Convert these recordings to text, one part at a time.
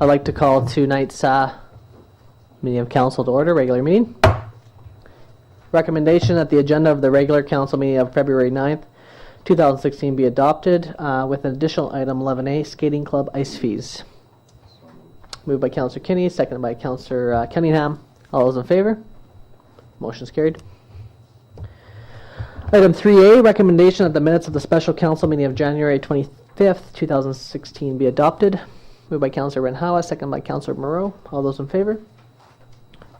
I'd like to call tonight's meeting of council to order, regular meeting. Recommendation that the agenda of the regular council meeting of February 9th, 2016 be adopted with an additional item 11A, skating club ice fees. Moved by Councillor Kinney, seconded by Councillor Cunningham. All those in favor? Motion is carried. Item 3A, recommendation that the minutes of the special council meeting of January 25th, 2016 be adopted. Moved by Councillor Renhawa, seconded by Councillor Moreau. All those in favor?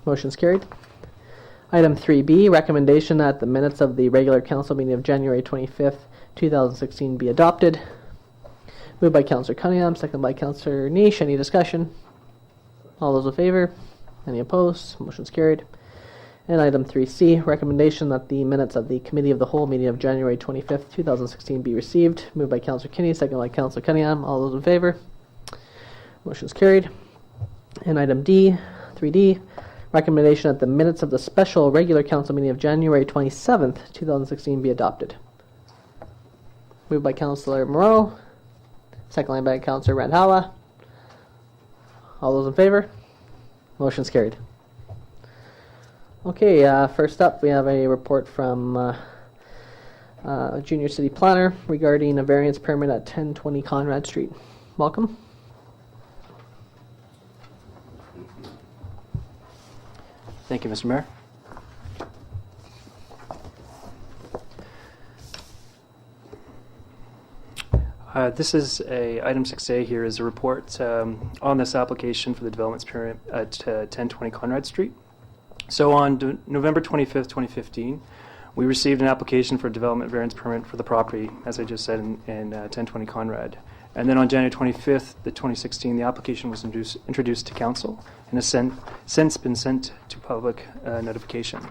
Motion is carried. Item 3B, recommendation that the minutes of the regular council meeting of January 25th, 2016 be adopted. Moved by Councillor Cunningham, seconded by Councillor Niche. Any discussion? All those in favor? Any opposed? Motion is carried. And item 3C, recommendation that the minutes of the Committee of the Whole meeting of January 25th, 2016 be received. Moved by Councillor Kinney, seconded by Councillor Cunningham. All those in favor? Motion is carried. And item 3D, recommendation that the minutes of the special regular council meeting of January 27th, 2016 be adopted. Moved by Councillor Moreau, seconded by Councillor Randhawa. All those in favor? Motion is carried. Okay, first up we have a report from Junior City Planner regarding a variance permit at 1020 Conrad Street. Welcome. Thank you, Mr. Mayor. This is item 6A here is a report on this application for the development permit at 1020 Conrad Street. So on November 25th, 2015, we received an application for a development variance permit for the property, as I just said, in 1020 Conrad. And then on January 25th, 2016, the application was introduced to council and has since been sent to public notification.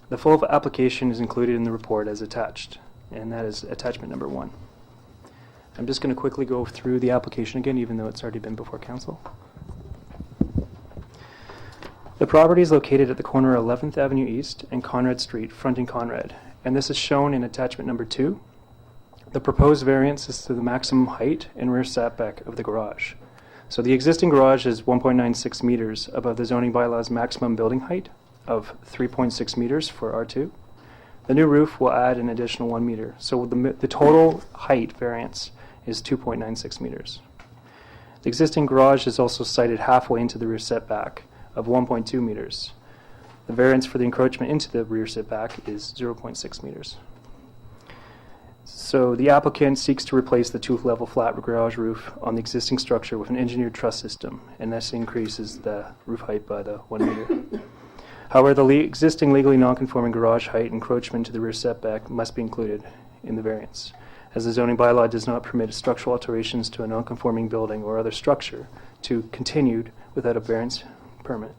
The full application is included in the report as attached, and that is attachment number 1. I'm just going to quickly go through the application again, even though it's already been before council. The property is located at the corner of 11th Avenue East and Conrad Street, fronting Conrad, and this is shown in attachment number 2. The proposed variance is to the maximum height and rear setback of the garage. So the existing garage is 1.96 meters above the zoning bylaw's maximum building height of 3.6 meters for R2. The new roof will add an additional 1 meter, so the total height variance is 2.96 meters. The existing garage is also sited halfway into the rear setback of 1.2 meters. The variance for the encroachment into the rear setback is 0.6 meters. So the applicant seeks to replace the 2-level flat garage roof on the existing structure with an engineered truss system, and this increases the roof height by the 1 meter. However, the existing legally non-conforming garage height encroachment to the rear setback must be included in the variance, as the zoning bylaw does not permit structural alterations to a non-conforming building or other structure to continued without a variance permit.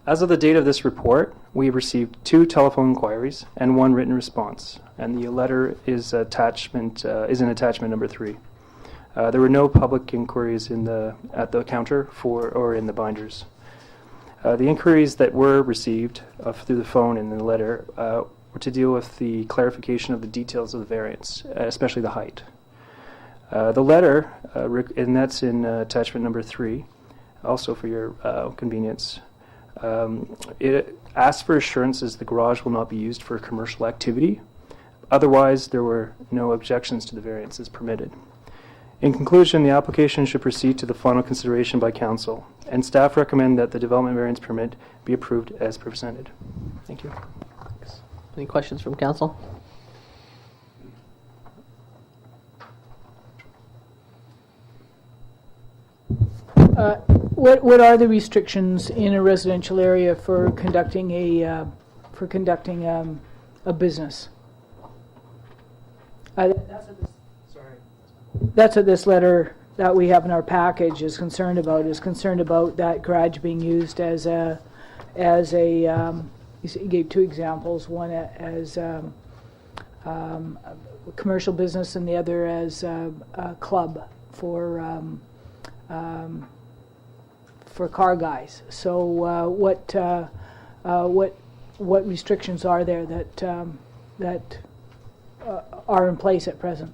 As of the date of this report, we have received 2 telephone inquiries and 1 written response, and the letter is in attachment number 3. There were no public inquiries at the counter or in the binders. The inquiries that were received through the phone and in the letter were to deal with the clarification of the details of the variance, especially the height. The letter, and that's in attachment number 3, also for your convenience, it asks for assurances the garage will not be used for commercial activity. Otherwise, there were no objections to the variances permitted. In conclusion, the application should proceed to the final consideration by council, and staff recommend that the development variance permit be approved as presented. Thank you. Thanks. Any questions from council? What are the restrictions in a residential area for conducting a business? That's what this letter that we have in our package is concerned about. Is concerned about that garage being used as a you gave 2 examples. One as a commercial business, and the other as a club for car guys. So what restrictions are there that are in place at present?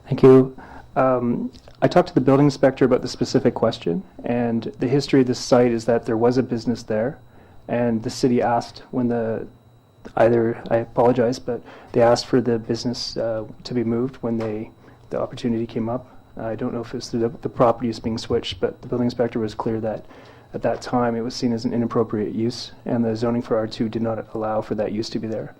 Thank you. I talked to the building inspector about the specific question, and the history of this site is that there was a business there, and the city asked when I apologize, but they asked for the business to be moved when the opportunity came up. I don't know if it's the property is being switched, but the building inspector was clear that at that time it was seen as an inappropriate use, and the zoning for R2 did not allow for that use to be there.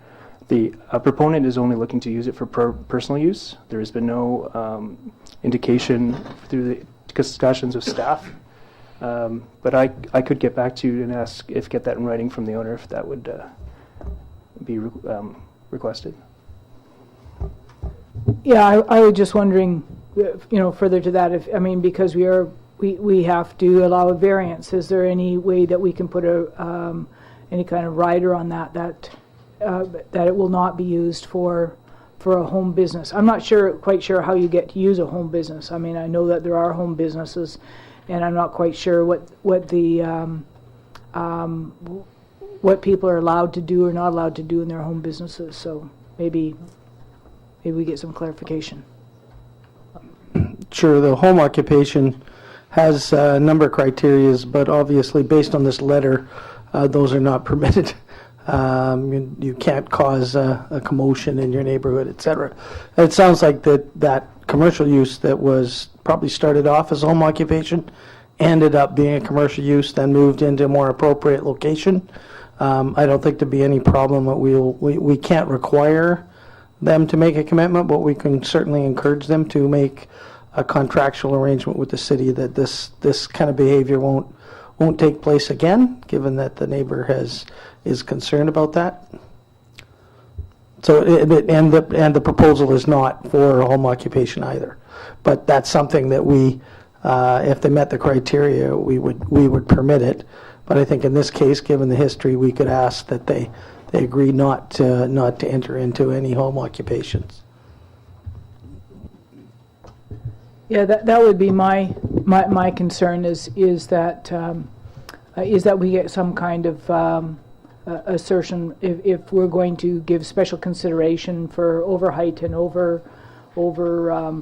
The proponent is only looking to use it for personal use. There has been no indication through the discussions with staff, but I could get back to you and get that in writing from the owner if that would be requested. Yeah, I was just wondering, further to that, because we have to allow a variance. Is there any way that we can put any kind of rider on that it will not be used for a home business? I'm not quite sure how you get to use a home business. I know that there are home businesses, and I'm not quite sure what people are allowed to do or not allowed to do in their home businesses. So maybe we get some clarification. Sure, the home occupation has a number of criterias, but obviously based on this letter, those are not permitted. You can't cause a commotion in your neighborhood, etc. It sounds like that commercial use that was probably started off as home occupation ended up being a commercial use, then moved into a more appropriate location. I don't think there'd be any problem. We can't require them to make a commitment, but we can certainly encourage them to make a contractual arrangement with the city that this kind of behavior won't take place again, given that the neighbor is concerned about that. So and the proposal is not for a home occupation either, but that's something that we, if they met the criteria, we would permit it. But I think in this case, given the history, we could ask that they agree not to enter into any home occupations. Yeah, that would be my concern is that we get some kind of assertion if we're going to give special consideration for over height and over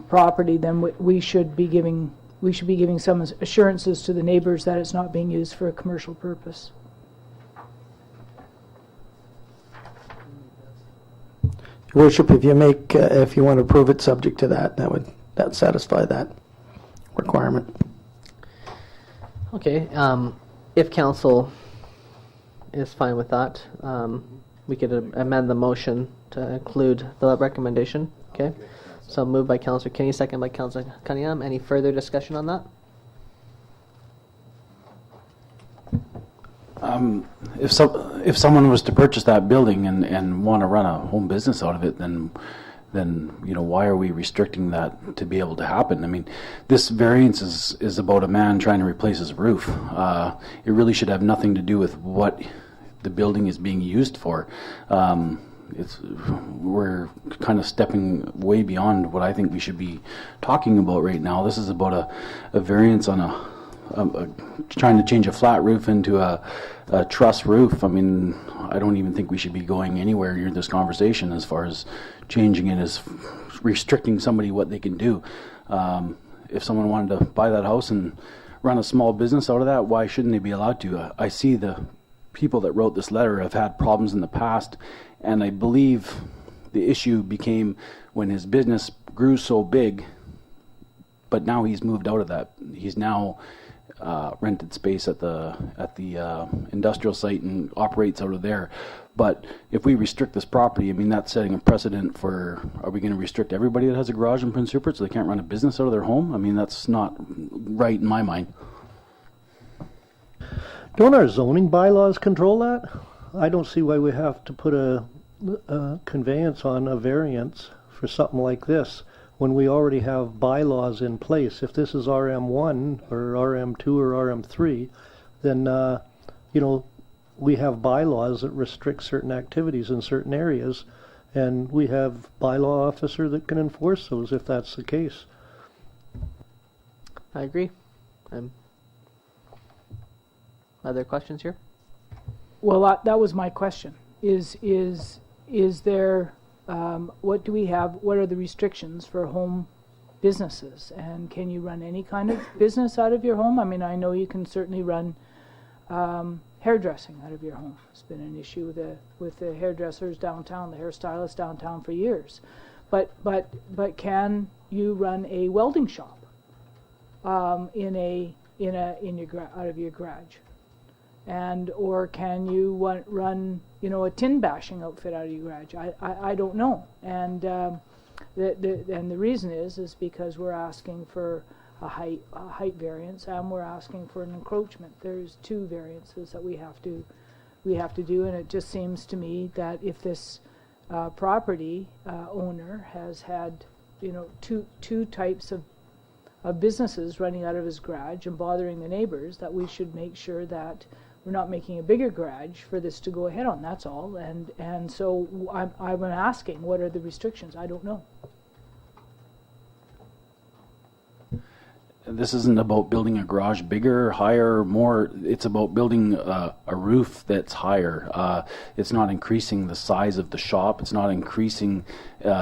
property, then we should be giving some assurances to the neighbors that it's not being used for a commercial purpose. Your Worship, if you want to approve it subject to that would satisfy that requirement. Okay, if council is fine with that, we could amend the motion to include the recommendation. Okay, so moved by Councillor Kinney, second by Councillor Cunningham. Any further discussion on that? If someone was to purchase that building and want to run a home business out of it, then why are we restricting that to be able to happen? I mean, this variance is about a man trying to replace his roof. It really should have nothing to do with what the building is being used for. We're kind of stepping way beyond what I think we should be talking about right now. This is about a variance on trying to change a flat roof into a truss roof. I mean, I don't even think we should be going anywhere near this conversation as far as changing it as restricting somebody what they can do. If someone wanted to buy that house and run a small business out of that, why shouldn't they be allowed to? I see the people that wrote this letter have had problems in the past, and I believe the issue became when his business grew so big, but now he's moved out of that. He's now rented space at the industrial site and operates out of there. But if we restrict this property, I mean, that's setting a precedent for, are we going to restrict everybody that has a garage in Prince Rupert so they can't run a business out of their home? I mean, that's not right in my mind. Don't our zoning bylaws control that? I don't see why we have to put a conveyance on a variance for something like this when we already have bylaws in place. If this is RM1 or RM2 or RM3, then, we have bylaws that restrict certain activities in certain areas, and we have bylaw officer that can enforce those if that's the case. I agree. Other questions here? Well, that was my question. Is there what do we have? What are the restrictions for home businesses. And can you run any kind of business out of your home? I mean, I know you can certainly run hairdressing out of your home. It's been an issue with the hairdressers downtown, the hairstylists downtown for years. But can you run a welding shop out of your garage? And or can you run a tin bashing outfit out of your garage? I don't know. And the reason is because we're asking for a height variance, and we're asking for an encroachment. There's two variances that we have to do, and it just seems to me that if this property owner has had two types of businesses running out of his garage and bothering the neighbors, that we should make sure that we're not making a bigger garage for this to go ahead on. That's all. And so I'm asking, what are the restrictions? I don't know. This isn't about building a garage bigger, higher, more. It's about building a roof that's higher. It's not increasing the size of the shop. It's not increasing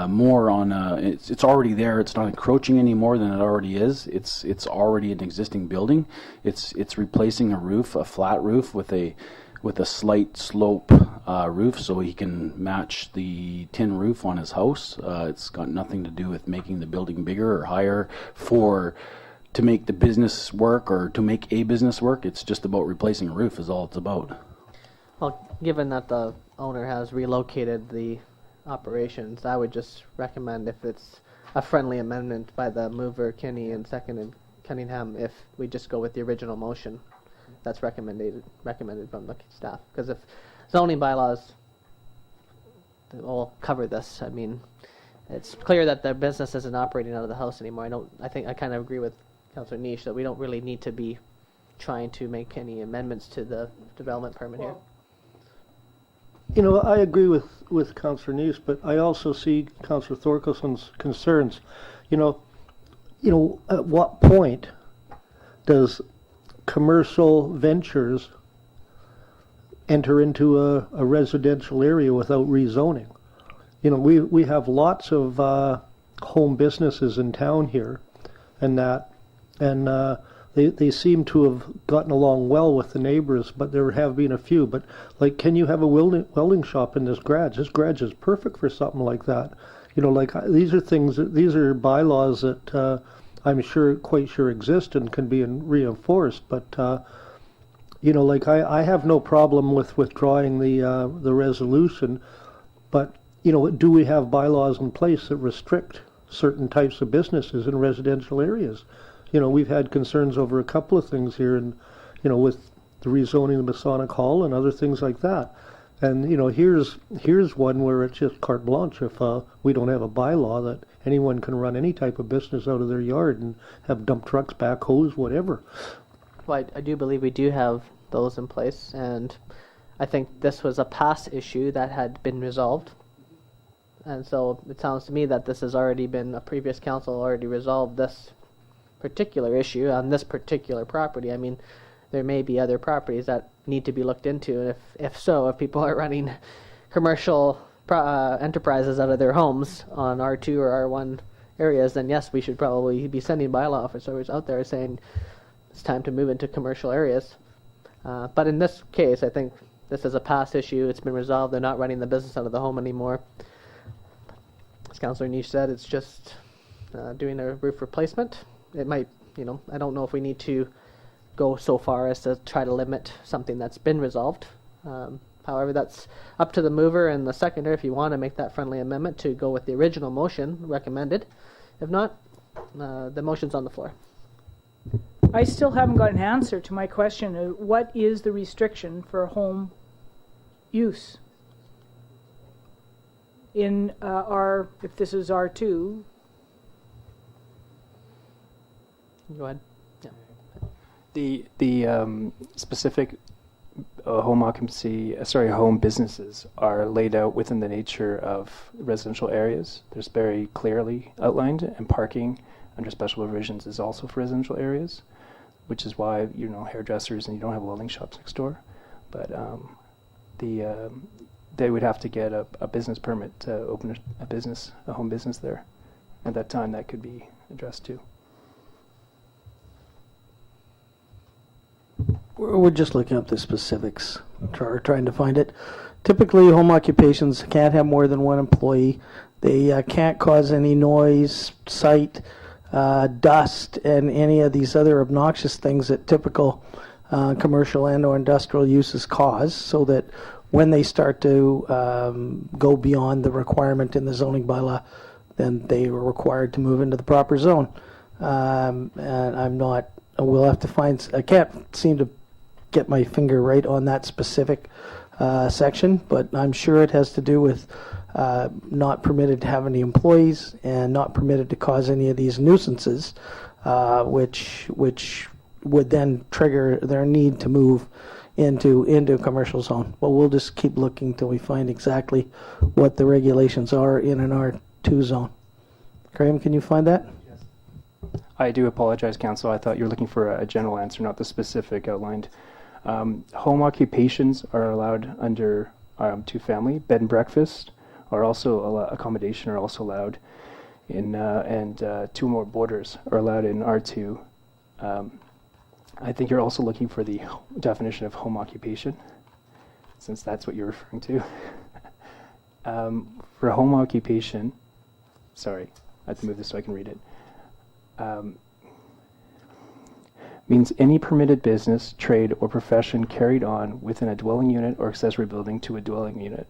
more on. It's already there. It's not encroaching any more than it already is. It's already an existing building. It's replacing a roof, a flat roof, with a slight slope roof, so he can match the tin roof on his house. It's got nothing to do with making the building bigger or higher to make the business work or to make a business work. It's just about replacing a roof is all it's about. Well, given that the owner has relocated the operations, I would just recommend, if it's a friendly amendment by the mover, Kinney, and seconded Cunningham, if we just go with the original motion that's recommended from the staff. Because if zoning bylaws will cover this, I mean, it's clear that the business isn't operating out of the house anymore. I think I kind of agree with Councillor Niche that we don't really need to be trying to make any amendments to the development permit here. I agree with Councillor Niche, but I also see Councillor Thorkelson's concerns. At what point does commercial ventures enter into a residential area without rezoning? We have lots of home businesses in town here, and they seem to have gotten along well with the neighbors, but there have been a few. But can you have a welding shop in this garage? This garage is perfect for something like that. These are bylaws that I'm quite sure exist and can be reinforced. But I have no problem with withdrawing the resolution. But do we have bylaws in place that restrict certain types of businesses in residential areas? We've had concerns over a couple of things here, and with the rezoning of Masonic Hall and other things like that. And here's one where it's just carte blanche. If we don't have a bylaw that anyone can run any type of business out of their yard and have dump trucks, backhoes, whatever. Well, I do believe we do have those in place, and I think this was a past issue that had been resolved. And so it sounds to me that this has already been, a previous council already resolved this particular issue on this particular property. I mean, there may be other properties that need to be looked into, and if people are running commercial enterprises out of their homes on R2 or R1 areas, then yes, we should probably be sending bylaw officers out there saying it's time to move into commercial areas. But in this case, I think this is a past issue. It's been resolved. They're not running the business out of the home anymore. As Councillor Niche said, it's just doing a roof replacement. It might, I don't know if we need to go so far as to try to limit something that's been resolved. However, that's up to the mover and the seconder if you want to make that friendly amendment to go with the original motion recommended. If not, the motion's on the floor. I still haven't got an answer to my question. What is the restriction for home use? In if this is R2. Go ahead. The specific home businesses are laid out within the nature of residential areas. There's very clearly outlined, and parking under special provisions is also for residential areas, which is why hairdressers and you don't have welding shops next door. But they would have to get a business permit to open a home business there. At that time, that could be addressed to. We're just looking up the specifics, trying to find it. Typically, home occupations can't have more than one employee. They can't cause any noise, sight, dust, and any of these other obnoxious things that typical commercial and or industrial uses cause, so that when they start to go beyond the requirement in the zoning bylaw, then they are required to move into the proper zone. And we'll have to find, I can't seem to get my finger right on that specific section, but I'm sure it has to do with not permitted to have any employees and not permitted to cause any of these nuisances, which would then trigger their need to move into a commercial zone. But we'll just keep looking till we find exactly what the regulations are in an R2 zone. Graham, can you find that? I do apologize, Council. I thought you were looking for a general answer, not the specific outlined. Home occupations are allowed under two-family. Bed and breakfast are also accommodation are also allowed in, and two more boarders are allowed in R2. I think you're also looking for the definition of home occupation, since that's what you're referring to. For home occupation, sorry, I have to move this so I can read it. Means any permitted business, trade, or profession carried on within a dwelling unit or accessory building to a dwelling unit.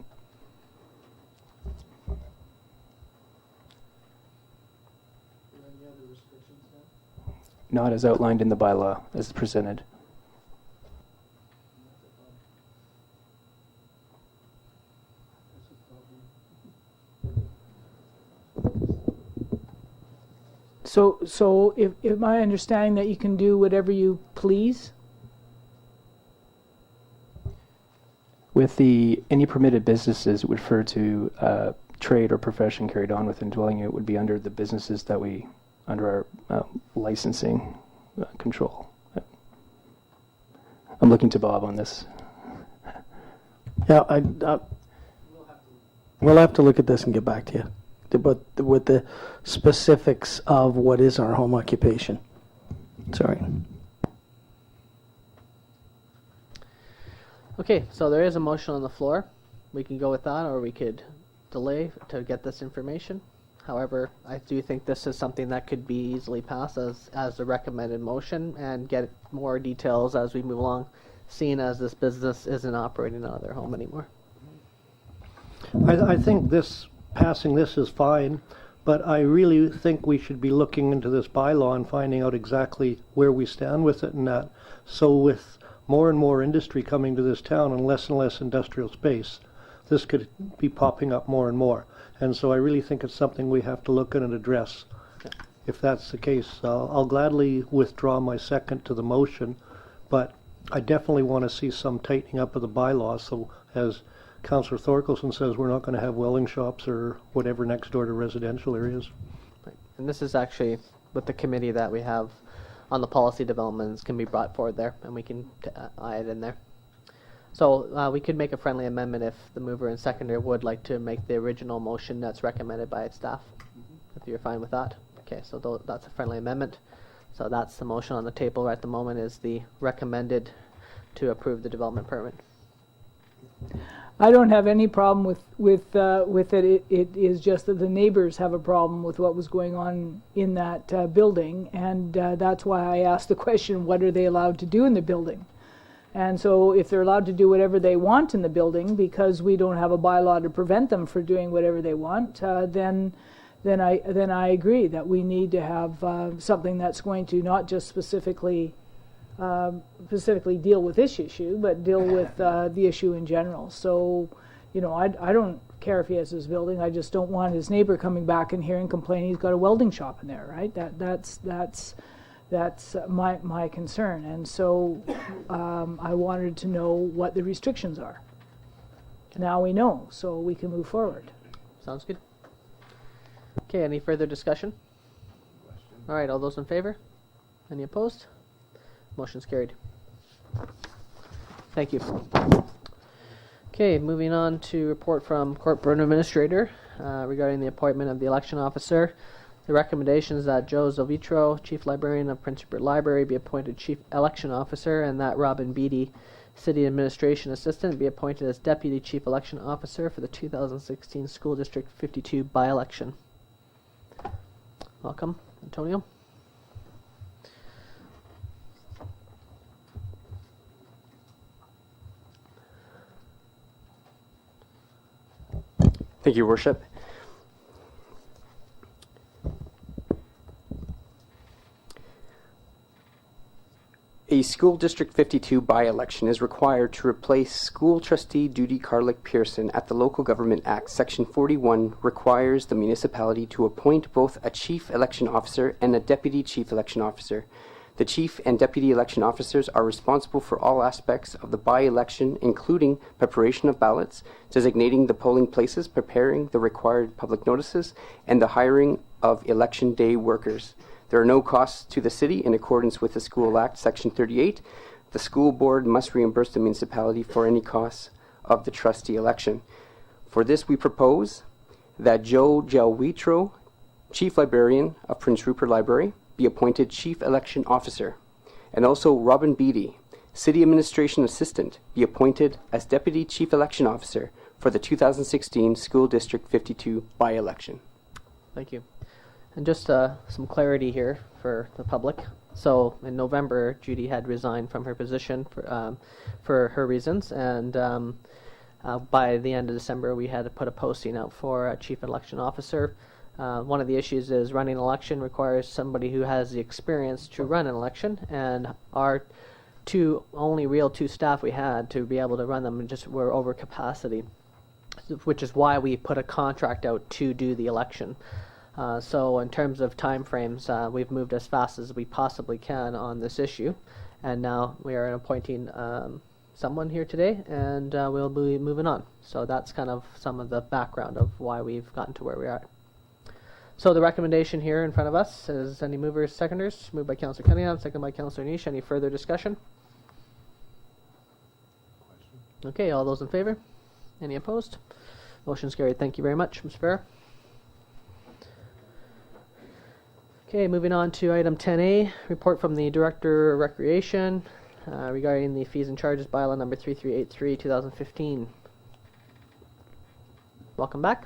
Not as outlined in the bylaw as presented. So if my understanding that you can do whatever you please? With the any permitted businesses, it would refer to trade or profession carried on within dwelling unit would be under the businesses that we, under our licensing control. I'm looking to Bob on this. Yeah, we'll have to look at this and get back to you. But with the specifics of what is our home occupation. Sorry. Okay, so there is a motion on the floor. We can go with that, or we could delay to get this information. However, I do think this is something that could be easily passed as a recommended motion and get more details as we move along, seeing as this business isn't operating out of their home anymore. I think passing this is fine, but I really think we should be looking into this bylaw and finding out exactly where we stand with it and that. So with more and more industry coming to this town and less industrial space, this could be popping up more and more. And so I really think it's something we have to look at and address. Okay. If that's the case, I'll gladly withdraw my second to the motion, but I definitely want to see some tightening up of the bylaw. So as Councillor Thorkelson says, we're not going to have welding shops or whatever next door to residential areas. Right. And this is actually with the committee that we have on the policy developments can be brought forward there, and we can add it in there. So we could make a friendly amendment if the mover and seconder would like to make the original motion that's recommended by staff, if you're fine with that. Okay, so that's a friendly amendment. So that's the motion on the table at the moment, is the recommended to approve the development permit. I don't have any problem with it. It is just that the neighbors have a problem with what was going on in that building, and that's why I asked the question, what are they allowed to do in the building? And so if they're allowed to do whatever they want in the building because we don't have a bylaw to prevent them from doing whatever they want, then I agree that we need to have something that's going to not just specifically deal with this issue, but deal with the issue in general. So, I don't care if he has his building. I just don't want his neighbor coming back and hearing complaining he's got a welding shop in there, right? That's my concern. And so I wanted to know what the restrictions are. Now we know, so we can move forward. Sounds good. Okay, any further discussion? All right, all those in favor? Any opposed? Motion's carried. Thank you. Okay, moving on to report from Court Board Administrator regarding the appointment of the election officer. The recommendation is that Joe Zovitro, Chief Librarian of Prince Rupert Library, be appointed Chief Election Officer, and that Robin Beatty, City Administration Assistant, be appointed as Deputy Chief Election Officer for the 2016 School District 52 by-election. Welcome, Antonio. Thank you, Worship. A School District 52 by-election is required to replace School Trustee Judy Carlick Pearson at the Local Government Act. Section 41 requires the municipality to appoint both a Chief Election Officer and a Deputy Chief Election Officer. The Chief and Deputy Election Officers are responsible for all aspects of the by-election, including preparation of ballots, designating the polling places, preparing the required public notices, and the hiring of election day workers. There are no costs to the city in accordance with the School Act, Section 38. The school board must reimburse the municipality for any costs of the trustee election. For this, we propose that Joe Gelwitro, Chief Librarian of Prince Rupert Library, be appointed Chief Election Officer, and also Robin Beatty, City Administration Assistant, be appointed as Deputy Chief Election Officer for the 2016 School District 52 by-election. Thank you. And just some clarity here for the public. So in November, Judy had resigned from her position for her reasons, and by the end of December, we had to put a posting out for a chief election officer. One of the issues is running an election requires somebody who has the experience to run an election, and our only real two staff we had to be able to run them just were over capacity, which is why we put a contract out to do the election. So in terms of time frames, we've moved as fast as we possibly can on this issue, and now we are appointing someone here today, and we'll be moving on. So that's kind of some of the background of why we've gotten to where we are. So the recommendation here in front of us is any movers, seconders. Moved by Councillor Cunningham, second by Councillor Niche. Any further discussion? Okay, all those in favor? Any opposed? Motion's carried. Thank you very much, Ms. Farrer. Okay, moving on to item 10A, report from the Director of Recreation regarding the fees and charges bylaw number 3383, 2015. Welcome back.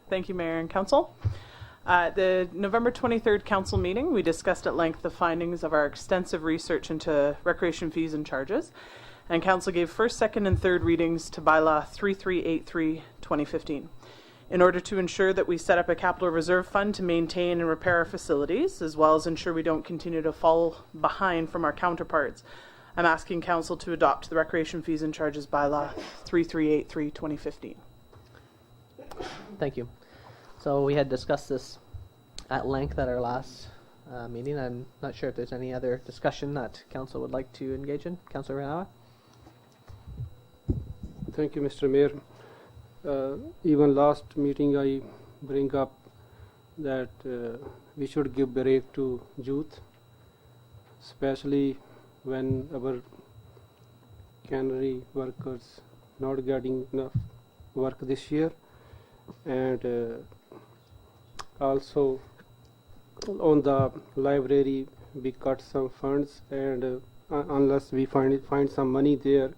Thank you, Mayor and Council. At the November 23rd Council meeting, we discussed at length the findings of our extensive research into recreation fees and charges, and Council gave first, second, and third readings to Bylaw 3383, 2015. In order to ensure that we set up a capital reserve fund to maintain and repair our facilities, as well as ensure we don't continue to fall behind from our counterparts, I'm asking Council to adopt the recreation fees and charges Bylaw 3383, 2015. Thank you. So we had discussed this at length at our last meeting. I'm not sure if there's any other discussion that Council would like to engage in. Councillor Renawa? Thank you, Mr. Mayor. Even last meeting I bring up that we should give break to youth, especially when our cannery workers not getting enough work this year, and also on the library we cut some funds, and unless we find some money there,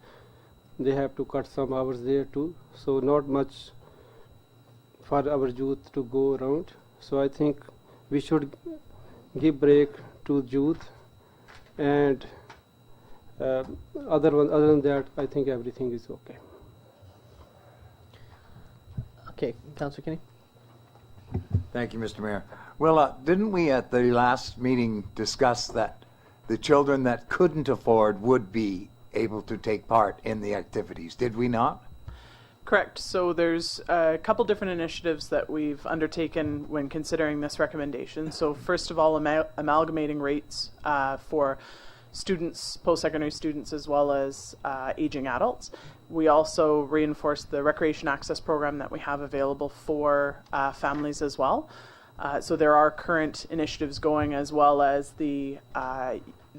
they have to cut some hours there too, so not much for our youth to go around. So I think we should give break to youth, and other than that, I think everything is okay. Okay, Councillor Kinney? Thank you, Mr. Mayor. Well, didn't we at the last meeting discuss that the children that couldn't afford would be able to take part in the activities? Did we not? Correct. So there's a couple different initiatives that we've undertaken when considering this recommendation. So first of all, amalgamating rates for students, post-secondary students, as well as aging adults. We also reinforced the recreation access program that we have available for families as well. So there are current initiatives going, as well as the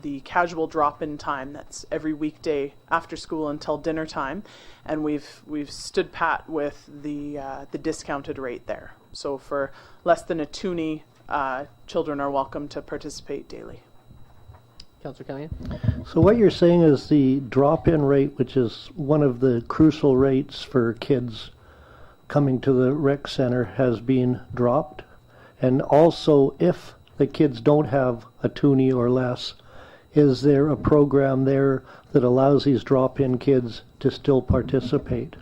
the casual drop-in time. That's every weekday after school until dinner time, and we've stood pat with the discounted rate there. So for less than a toonie, children are welcome to participate daily. Councillor Callahan? So what you're saying is the drop-in rate, which is one of the crucial rates for kids coming to the rec center, has been dropped? And also, if the kids don't have a toonie or less, is there a program there that allows these drop-in kids to still participate?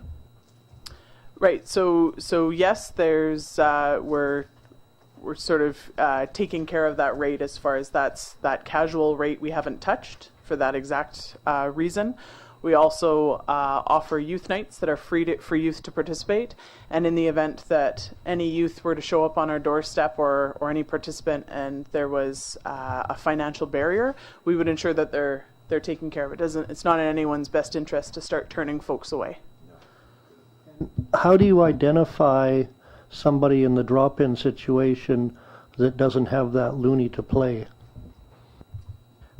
Right. So yes, there's we're sort of taking care of that rate as far as that casual rate we haven't touched for that exact reason. We also offer youth nights that are free for youth to participate, and in the event that any youth were to show up on our doorstep or any participant and there was a financial barrier, we would ensure that they're taken care of. It's not in anyone's best interest to start turning folks away. How do you identify somebody in the drop-in situation that doesn't have that loony to play?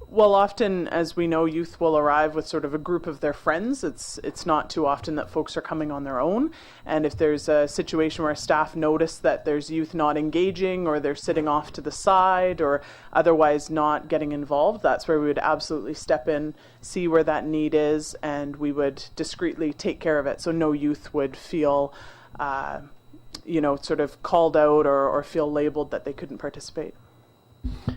Well, often, as we know, youth will arrive with sort of a group of their friends. It's not too often that folks are coming on their own. And if there's a situation where staff notice that there's youth not engaging, or they're sitting off to the side, or otherwise not getting involved, that's where we would absolutely step in, see where that need is, and we would discreetly take care of it. So no youth would feel sort of called out or feel labeled that they couldn't participate.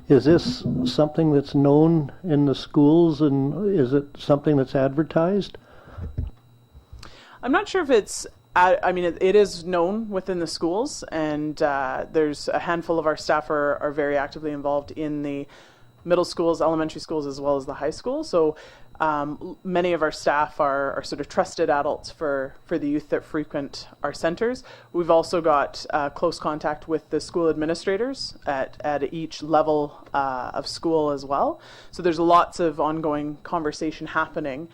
Is this something that's known in the schools, and is it something that's advertised? I'm not sure if it's, it is known within the schools, and there's a handful of our staff are very actively involved in the middle schools, elementary schools, as well as the high school. So many of our staff are sort of trusted adults for the youth that frequent our centers. We've also got close contact with the school administrators at each level of school as well. So there's lots of ongoing conversation happening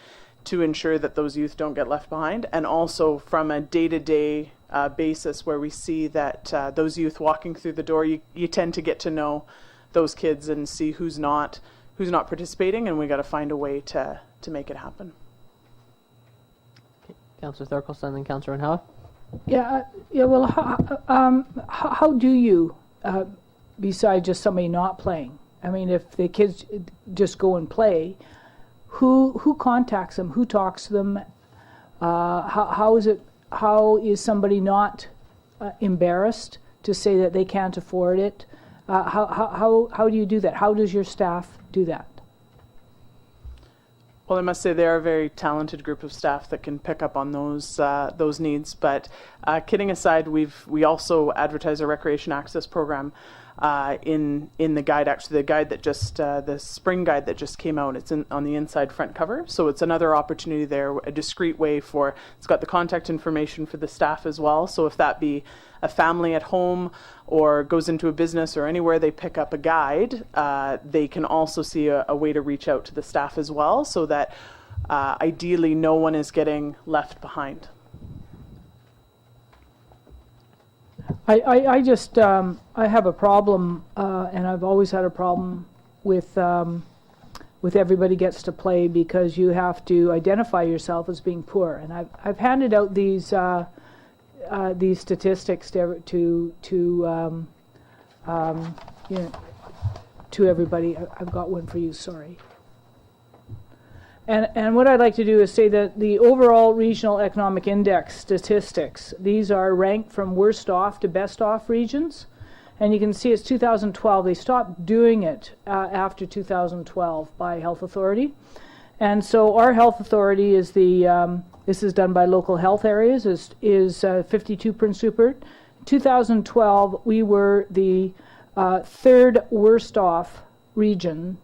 to ensure that those youth don't get left behind, and also from a day-to-day basis where we see that those youth walking through the door, you tend to get to know those kids and see who's not participating, and we got to find a way to make it happen. Okay. Councillor Thorkelson and Councillor Renhowa? Yeah. Well, how do you, besides just somebody not playing? I mean, if the kids just go and play, who contacts them? Who talks to them? How is somebody not embarrassed to say that they can't afford it? How do you do that? How does your staff do that? Well, I must say they are a very talented group of staff that can pick up on those needs. But kidding aside, we also advertise a recreation access program in the guide. Actually, the guide that the spring guide that just came out. It's on the inside front cover, so it's another opportunity there, a discreet way for. It's got the contact information for the staff as well. So if that be a family at home or goes into a business or anywhere they pick up a guide, they can also see a way to reach out to the staff as well, so that ideally no one is getting left behind. I just I have a problem, and I've always had a problem with everybody gets to play, because you have to identify yourself as being poor, and I've handed out these statistics to everybody. I've got one for you. Sorry. And what I'd like to do is say that the overall regional economic index statistics, these are ranked from worst off to best off regions. And you can see it's 2012. They stopped doing it after 2012 by Health Authority. And so our Health Authority is this is done by local health areas, is 52 Prince Rupert. 2012, we were the third worst off region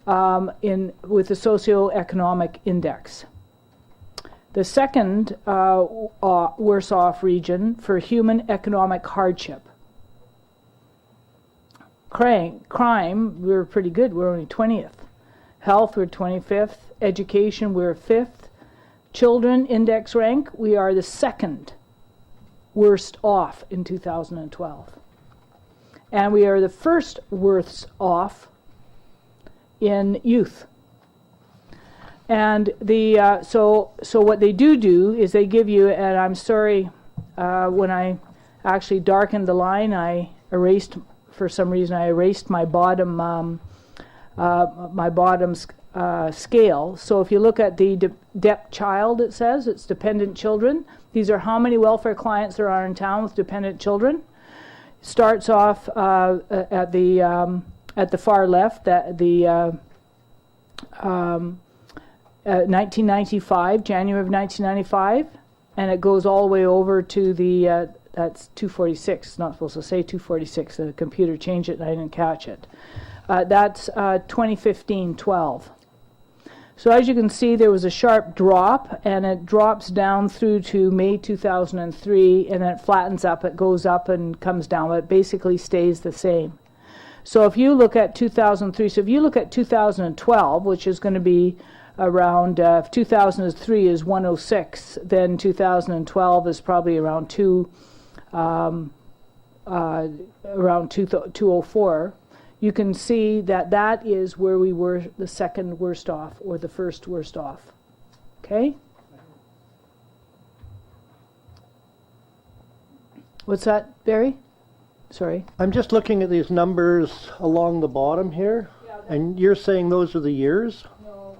with the socioeconomic index. The second worse off region for human economic hardship. Crime, we were pretty good. We're only 20th. Health, we're 25th. Education, we're 5th. Children index rank, we are the second worst off in 2012. And we are the first worst off in youth. And the so what they do is they give you, and I'm sorry, when I actually darkened the line, I erased, for some reason, I erased my bottom scale. So if you look at the DEP child, it says it's dependent children. These are how many welfare clients there are in town with dependent children. Starts off at the far left, that the 1995, January of 1995, and it goes all the way over to the that's 246. It's not supposed to say 246. The computer changed it and I didn't catch it. That's 2015-12. So as you can see, there was a sharp drop, and it drops down through to May 2003, and then it flattens up. It goes up and comes down, but it basically stays the same. So if you look at 2003, so if you look at 2012, which is going to be around, if 2003 is 106, then 2012 is probably around 204. You can see that that is where we were the second worst off, or the first worst off. Okay? What's that, Barry? Sorry. I'm just looking at these numbers along the bottom here, and you're saying those are the years? No.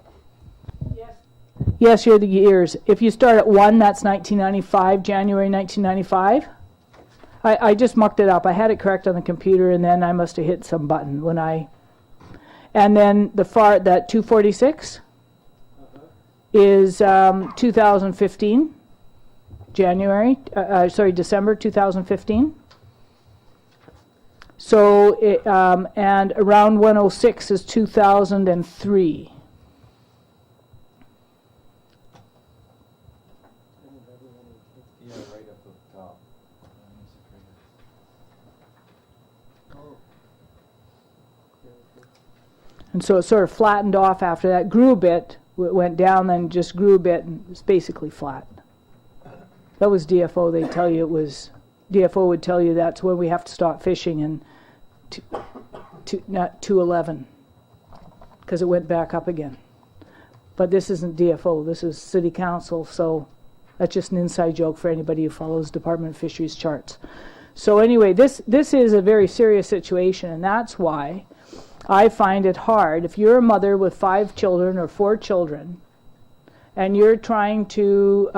Yes, you're the years. If you start at 1, that's 1995, January 1995. I just mucked it up. I had it correct on the computer, and then I must have hit some button when I... And then that 246 is 2015, December 2015. So, and around 106 is 2003. And so it sort of flattened off after that, grew a bit, went down, then just grew a bit, and it's basically flat. That was DFO. They tell you it was, DFO would tell you that's where we have to stop fishing in not 211, because it went back up again. But this isn't DFO, this is City Council, so that's just an inside joke for anybody who follows Department of Fisheries charts. So anyway, this is a very serious situation, and that's why I find it hard. If you're a mother with 5 children or 4 children, and you're trying to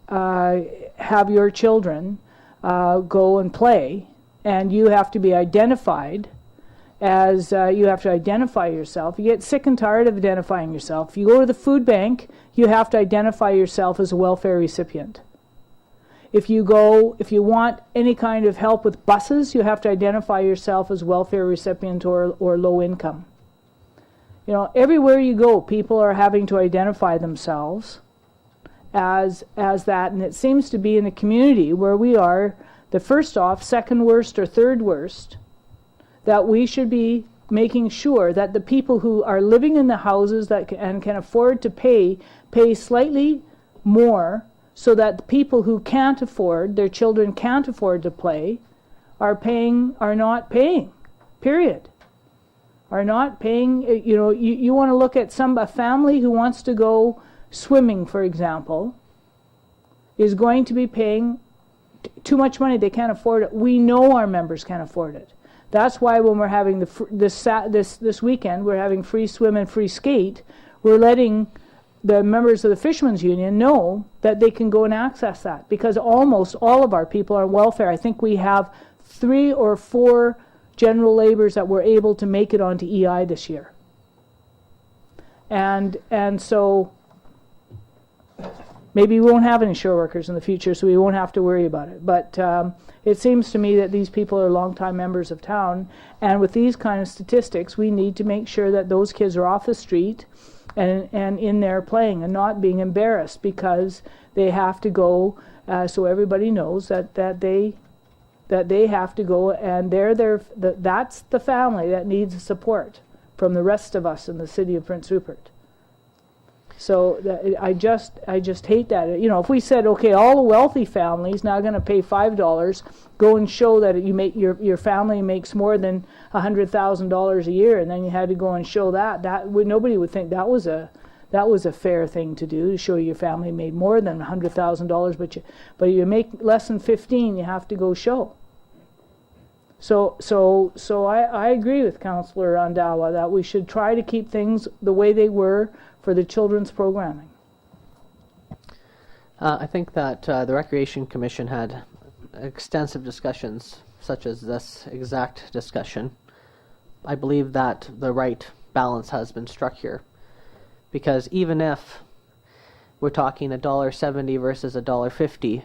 have your children go and play, and you have to be identified as, you have to identify yourself. You get sick and tired of identifying yourself. If you go to the food bank, you have to identify yourself as a welfare recipient. If you want any kind of help with buses, you have to identify yourself as welfare recipient or low income. You know, everywhere you go, people are having to identify themselves as that, and it seems to be in a community where we are the first off, second worst, or third worst, that we should be making sure that the people who are living in the houses that can afford to pay slightly more, so that the people who can't afford, their children can't afford to play, are not paying, period. Are not paying, you know, you want to look at a family who wants to go swimming, for example, is going to be paying too much money, they can't afford it. We know our members can't afford it. That's why when we're having this weekend, we're having free swim and free skate, we're letting the members of the Fishermen's Union know that they can go and access that, because almost all of our people are on welfare. I think we have 3 or 4 general laborers that were able to make it onto EI this year. And so maybe we won't have any shore workers in the future, so we won't have to worry about it. But it seems to me that these people are longtime members of town, and with these kind of statistics, we need to make sure that those kids are off the street and in there playing and not being embarrassed because they have to go, so everybody knows that they have to go, and that's the family that needs support from the rest of us in the city of Prince Rupert. So I just hate that. You know, if we said, okay, all the wealthy families now going to pay $5, go and show that your family makes more than $100,000 a year, and then you had to go and show nobody would think that was a fair thing to do, to show your family made more than $100,000, but you make less than 15, you have to go show. So I agree with Councillor Andawa that we should try to keep things the way they were for the children's programming. I think that the Recreation Commission had extensive discussions, such as this exact discussion. I believe that the right balance has been struck here, because even if we're talking $1.70 versus $1.50,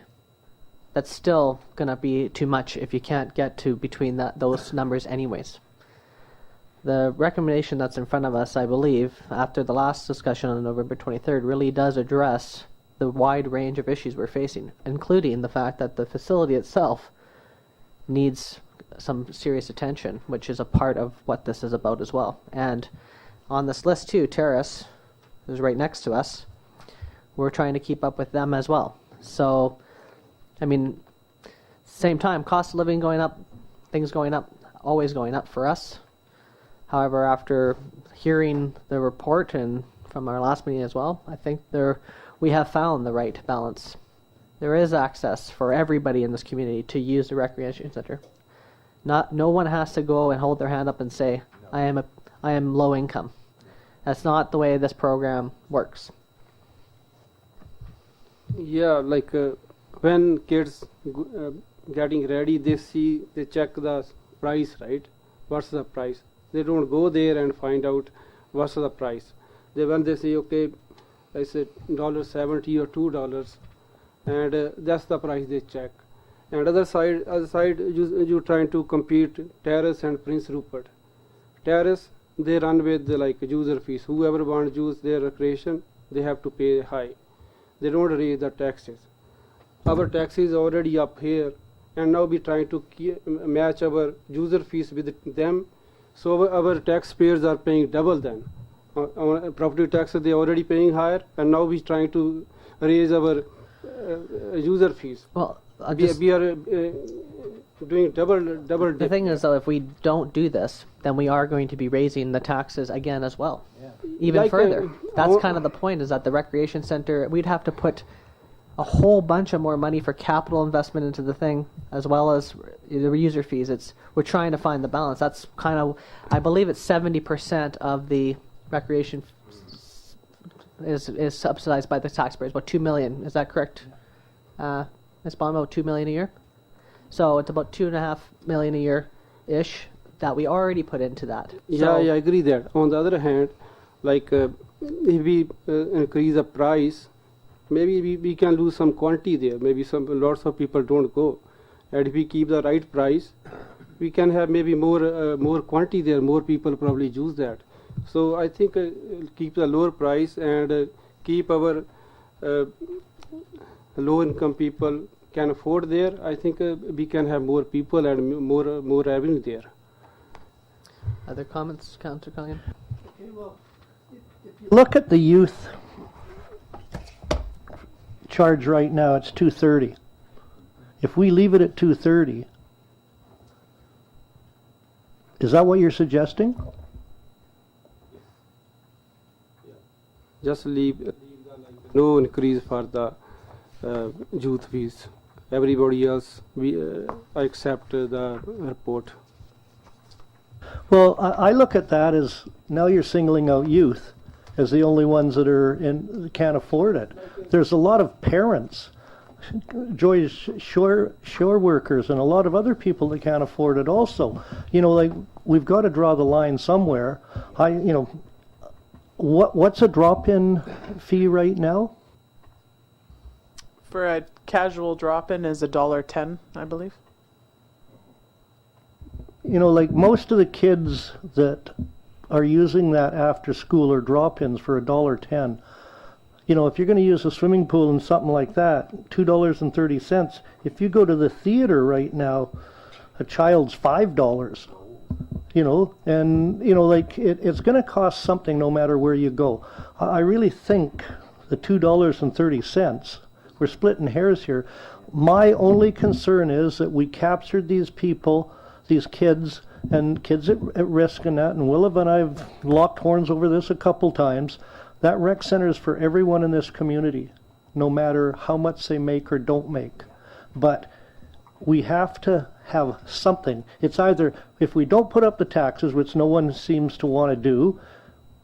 that's still going to be too much if you can't get to between those numbers anyways. The recommendation that's in front of us, I believe, after the last discussion on November 23rd, really does address the wide range of issues we're facing, including the fact that the facility itself needs some serious attention, which is a part of what this is about as well. And on this list too, Terrace, who's right next to us, we're trying to keep up with them as well. So, I mean, same time, cost of living going up, things going up, always going up for us. However, after hearing the report and from our last meeting as well, I think we have found the right balance. There is access for everybody in this community to use the recreation center. No one has to go and hold their hand up and say, I am low income. That's not the way this program works. Yeah, like when kids getting ready, they check the price, right? What's the price? They don't go there and find out what's the price. When they say, okay, I said $1.70 or $2, and that's the price they check. And other side, you trying to compete Terrace and Prince Rupert. Terrace, they run with like user fees. Whoever wants to use their recreation, they have to pay high. They don't raise the taxes. Our taxes already up here, and now we trying to match our user fees with them. So our taxpayers are paying double then. Property taxes they already paying higher, and now we trying to raise our user fees. Well, we are doing double. The thing is, though, if we don't do this, then we are going to be raising the taxes again as well, even further. That's kind of the point, is that the recreation center, we'd have to put a whole bunch of more money for capital investment into the thing, as well as the user fees. We're trying to find the balance. That's kind of, I believe it's 70% of the recreation is subsidized by the taxpayers, about $2 million. Is that correct? Ms. Bond, about $2 million a year? So it's about $2.5 million a year-ish that we already put into that. Yeah, I agree that. On the other hand, like if we increase the price, maybe we can lose some quantity there. Maybe lots of people don't go. And if we keep the right price, we can have maybe more quantity there. More people probably use that. So I think keep the lower price and keep our low-income people can afford there. I think we can have more people and more revenue there. Other comments, Councillor Culligan? Okay, well, if you look at the youth charge right now, it's $230. If we leave it at $230, is that what you're suggesting? Just leave no increase for the youth fees. Everybody else, we accept the report. Well, I look at that as now you're singling out youth as the only ones that can't afford it. There's a lot of parents, Joy's shore workers, and a lot of other people that can't afford it also. Like we've got to draw the line somewhere. What's a drop-in fee right now? For a casual drop-in is $1.10, I believe. Like most of the kids that are using that after school or drop-ins for $1.10, if you're going to use a swimming pool and something like that, $2.30. If you go to the theater right now, a child's $5. and like it's going to cost something no matter where you go. I really think the $2.30, we're splitting hairs here. My only concern is that we captured these people, these kids, and kids at risk and that, and Willem and I've locked horns over this a couple times. That rec center is for everyone in this community, no matter how much they make or don't make. But we have to have something. It's either, if we don't put up the taxes, which no one seems to want to do,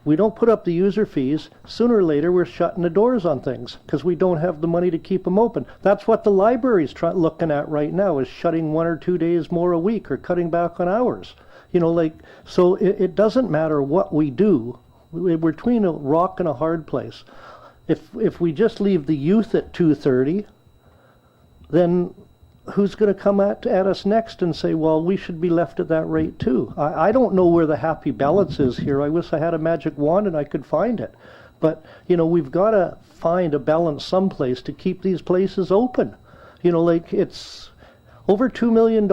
we don't put up the user fees, sooner or later we're shutting the doors on things because we don't have the money to keep them open. That's what the library's looking at right now, is shutting 1 or 2 days more a week or cutting back on hours. So it doesn't matter what we do. We're between a rock and a hard place. If we just leave the youth at 2:30, then who's going to come at us next and say, well, we should be left at that rate too? I don't know where the happy balance is here. I wish I had a magic wand and I could find it. But, we've got to find a balance someplace to keep these places open. It's over $2 million.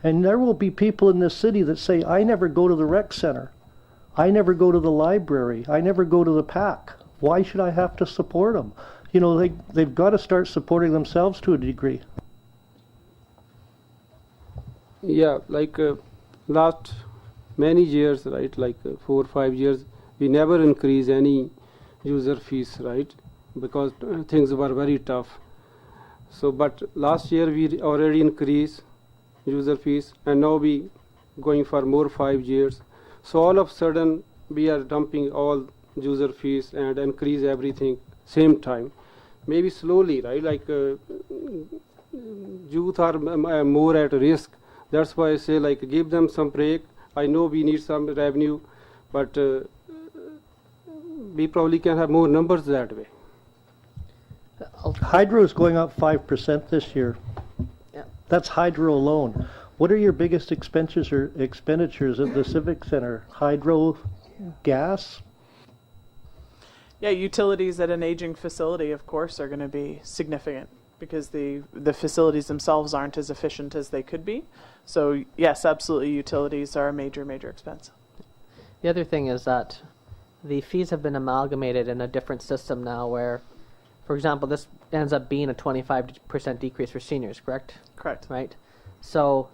And there will be people in this city that say, I never go to the rec center. I never go to the library. I never go to the PAC. Why should I have to support them? They've got to start supporting themselves to a degree. Yeah, like last many years, right, like 4 or 5 years, we never increase any user fees, right, because things were very tough. So, but last year we already increased user fees, and now we going for more 5 years. So all of a sudden we are dumping all user fees and increase everything same time. Maybe slowly, right, like youth are more at risk. That's why I say, like, give them some break. I know we need some revenue, but we probably can have more numbers that way. Hydro is going up 5% this year. Yeah. That's hydro alone. What are your biggest expenditures at the Civic Center? Hydro, gas? Yeah, utilities at an aging facility, of course, are going to be significant because the facilities themselves aren't as efficient as they could be. So yes, absolutely, utilities are a major expense. The other thing is that the fees have been amalgamated in a different system now where, for example, this ends up being a 25% decrease for seniors, correct? Correct. Right? So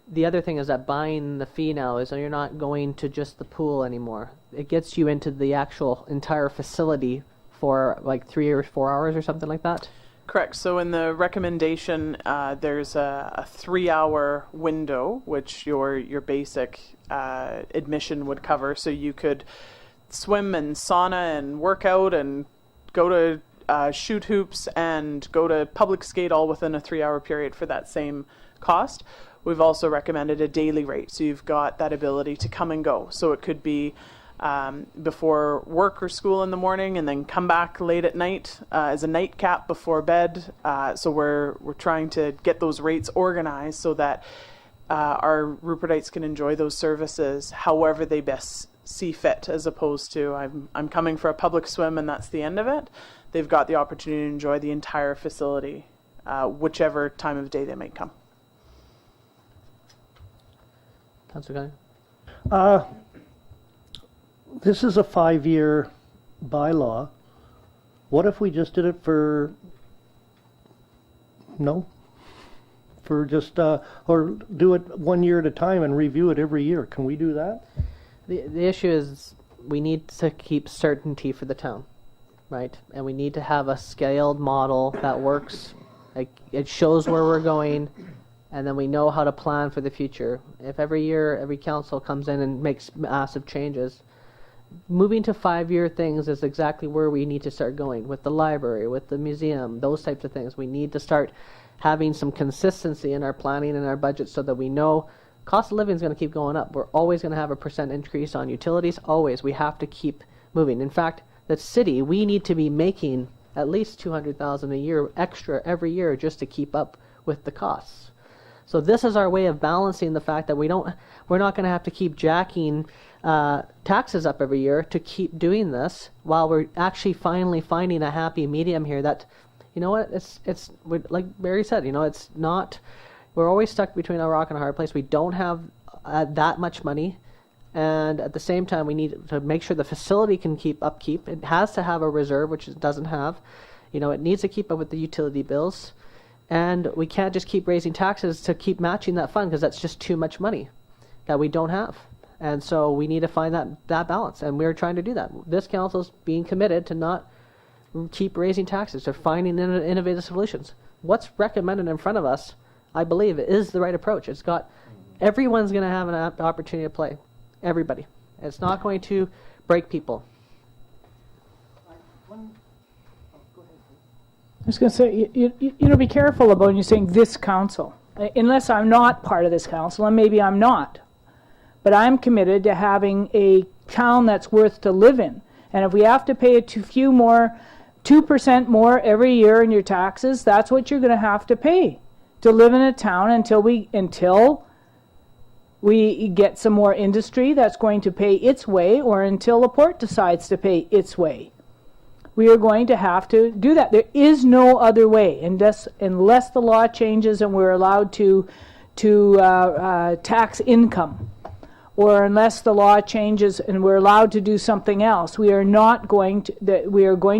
the other thing is that buying the fee now is you're not going to just the pool anymore. It gets you into the actual entire facility for like 3 or 4 hours or something like that. Correct. So in the recommendation, there's a 3-hour window, which your basic admission would cover. So you could swim and sauna and work out and go to shoot hoops and go to public skate all within a 3-hour period for that same cost. We've also recommended a daily rate. So you've got that ability to come and go. So it could be before work or school in the morning and then come back late at night as a nightcap before bed. So we're trying to get those rates organized so that our Rupertites can enjoy those services however they best see fit, as opposed to I'm coming for a public swim and that's the end of it. They've got the opportunity to enjoy the entire facility, whichever time of day they might come. Councillor Gunning? This is a 5-year bylaw. What if we just did it for just or do it 1 year at a time and review it every year? Can we do that? The issue is we need to keep certainty for the town, right? And we need to have a scaled model that works. Like, it shows where we're going, and then we know how to plan for the future. If every year every council comes in and makes massive changes, moving to 5-year things is exactly where we need to start going with the library, with the museum, those types of things. We need to start having some consistency in our planning and our budget so that we know cost of living is going to keep going up. We're always going to have a % increase on utilities. Always. We have to keep moving. In fact, the city, we need to be making at least $200,000 a year extra every year just to keep up with the costs. So this is our way of balancing the fact that we're not going to have to keep jacking taxes up every year to keep doing this, while we're actually finally finding a happy medium here that, you know what, it's like Barry said, it's not, we're always stuck between a rock and a hard place. We don't have that much money. And at the same time, we need to make sure the facility can keep upkeep. It has to have a reserve, which it doesn't have. It needs to keep up with the utility bills. And we can't just keep raising taxes to keep matching that fund, because that's just too much money that we don't have. And so we need to find that balance. And we're trying to do that. This council's being committed to not keep raising taxes, to finding innovative solutions. What's recommended in front of us, I believe, is the right approach. Everyone's going to have an opportunity to play. Everybody. It's not going to break people. I was going to say, be careful about when you're saying this council. Unless I'm not part of this council, and maybe I'm not. But I'm committed to having a town that's worth to live in. And if we have to pay 2% more every year in your taxes, that's what you're going to have to pay to live in a town until we get some more industry that's going to pay its way, or until the port decides to pay its way. We are going to have to do that. There is no other way, unless the law changes and we're allowed to tax income, or unless the law changes and we're allowed to do something else. We are going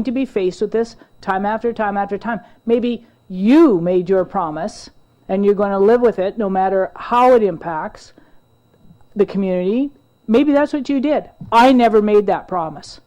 to be faced with this time after time after time. Maybe you made your promise and you're going to live with it no matter how it impacts the community. Maybe that's what you did. I never made that promise.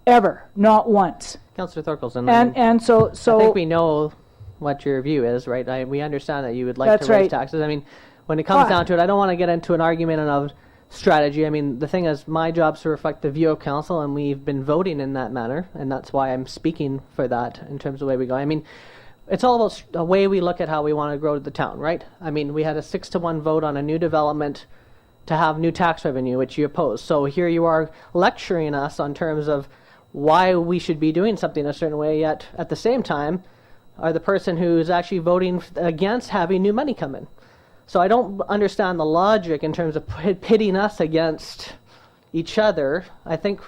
Ever. Not once. Councillor Thorkelson. And so I think we know what your view is, right? We understand that you would like to raise taxes. I mean, when it comes down to it, I don't want to get into an argument of strategy. I mean, the thing is, my job is to reflect the view of council, and we've been voting in that manner, and that's why I'm speaking for that in terms of the way we go. I mean, it's all about the way we look at how we want to grow the town, right? I mean, we had a 6-1 vote on a new development to have new tax revenue, which you opposed. So here you are lecturing us on terms of why we should be doing something a certain way, yet at the same time are the person who's actually voting against having new money come in. So I don't understand the logic in terms of pitting us against each other. I think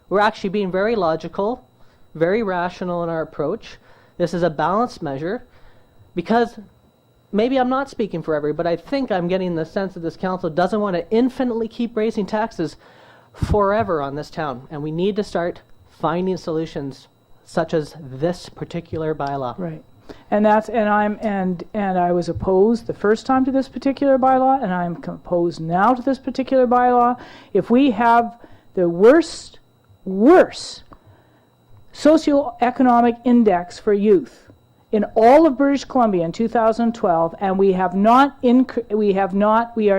we're actually being very logical, very rational in our approach. This is a balanced measure, because maybe I'm not speaking for everybody, but I think I'm getting the sense that this council doesn't want to infinitely keep raising taxes forever on this town, and we need to start finding solutions such as this particular bylaw. Right. And I was opposed the first time to this particular bylaw, and I'm opposed now to this particular bylaw. If we have the worst socioeconomic index for youth in all of British Columbia in 2012, and we are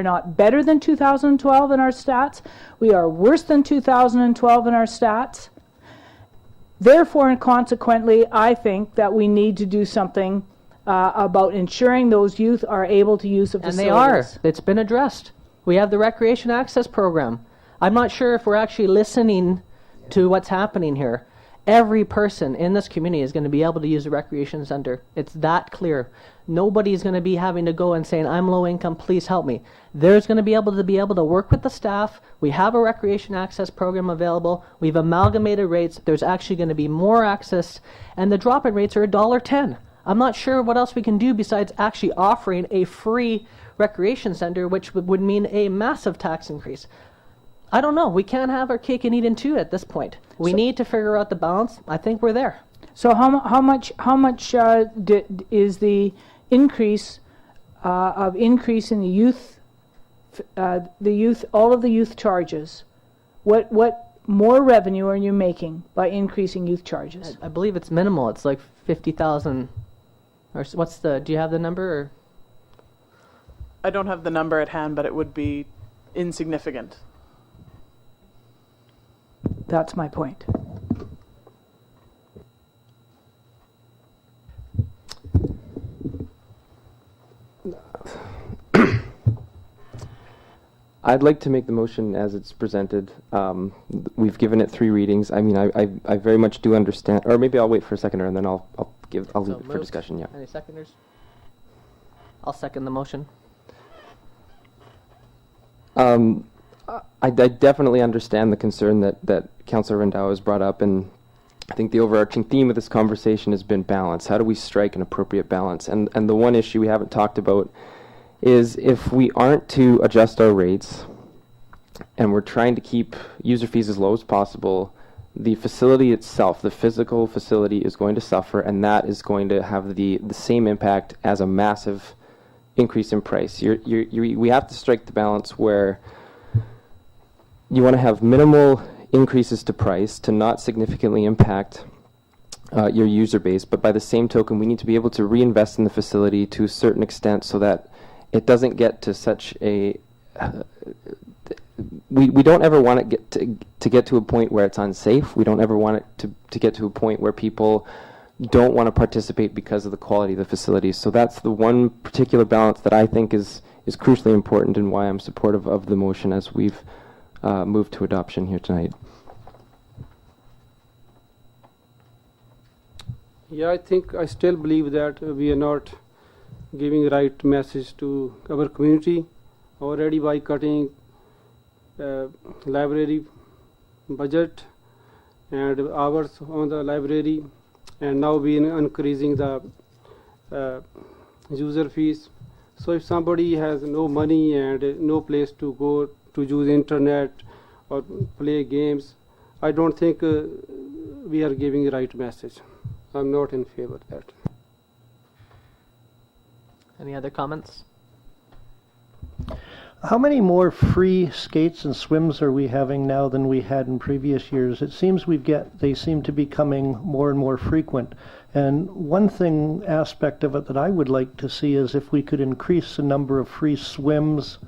not better than 2012 in our stats, we are worse than 2012 in our stats. Therefore, and consequently, I think that we need to do something about ensuring those youth are able to use the facilities. And they are. It's been addressed. We have the Recreation Access Program. I'm not sure if we're actually listening to what's happening here. Every person in this community is going to be able to use a recreation center. It's that clear. Nobody's going to be having to go and saying, I'm low income, please help me. There's going to be able to work with the staff. We have a recreation access program available. We've amalgamated rates. There's actually going to be more access, and the drop-in rates are $1.10. I'm not sure what else we can do besides actually offering a free recreation center, which would mean a massive tax increase. I don't know. We can't have our cake and eat it too at this point. We need to figure out the balance. I think we're there. So how much is the increase in all of the youth charges? What more revenue are you making by increasing youth charges? I believe it's minimal. It's like 50,000. Or do you have the number? Or? I don't have the number at hand, but it would be insignificant. That's my point. I'd like to make the motion as it's presented. We've given it 3 readings. I mean, I very much do understand, or maybe I'll wait for a seconder and then I'll leave it for discussion. Yeah. Any seconders? I'll second the motion. I definitely understand the concern that Councillor Rendau has brought up, and I think the overarching theme of this conversation has been balance. How do we strike an appropriate balance? And the one issue we haven't talked about is if we aren't to adjust our rates and we're trying to keep user fees as low as possible, the facility itself, the physical facility, is going to suffer, and that is going to have the same impact as a massive increase in price. We have to strike the balance where you want to have minimal increases to price to not significantly impact your user base, but by the same token, we need to be able to reinvest in the facility to a certain extent so that it doesn't get to such a we don't ever want it to get to a point where it's unsafe. We don't ever want it to get to a point where people don't want to participate because of the quality of the facilities. So that's the one particular balance that I think is crucially important, and why I'm supportive of the motion as we've moved to adoption here tonight. Yeah, I still believe that we are not giving right message to our community already by cutting library budget and hours on the library, and now we are increasing the user fees. So if somebody has no money and no place to go to use internet or play games, I don't think we are giving the right message. I'm not in favor of that. Any other comments? How many more free skates and swims are we having now than we had in previous years? It seems they seem to be becoming more and more frequent. And one aspect of it that I would like to see is if we could increase the number of free swims.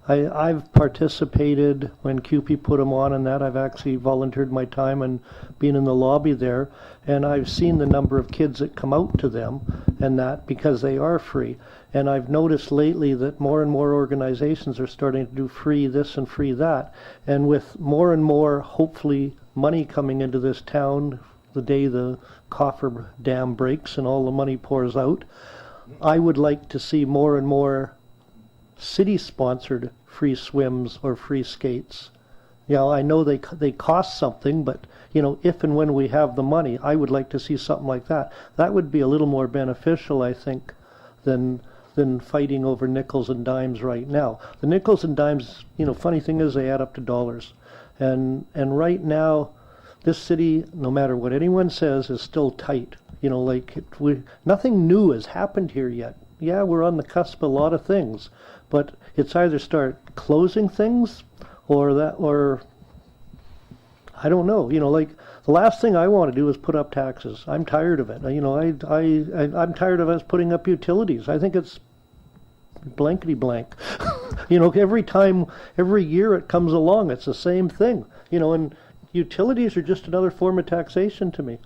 I've participated when CUPE put them on, and that I've actually volunteered my time and been in the lobby there, and I've seen the number of kids that come out to them, and that because they are free. And I've noticed lately that more and more organizations are starting to do free this and free that, and with more and more, hopefully, money coming into this town the day the coffer dam breaks and all the money pours out, I would like to see more and more city-sponsored free swims or free skates. You know, I know they cost something, but you know, if and when we have the money, I would like to see something like that. That would be a little more beneficial, I think, than fighting over nickels and dimes right now. The nickels and dimes, you know, funny thing is they add up to dollars, and right now, this city, no matter what anyone says, is still tight. You know, like nothing new has happened here yet. Yeah, we're on the cusp of a lot of things, but it's either start closing things or I don't know. You know, like the last thing I want to do is put up taxes. I'm tired of it. You know, I'm tired of us putting up utilities. I think it's blankety blank. You know, every year it comes along, it's the same thing. You know, and utilities are just another form of taxation to me.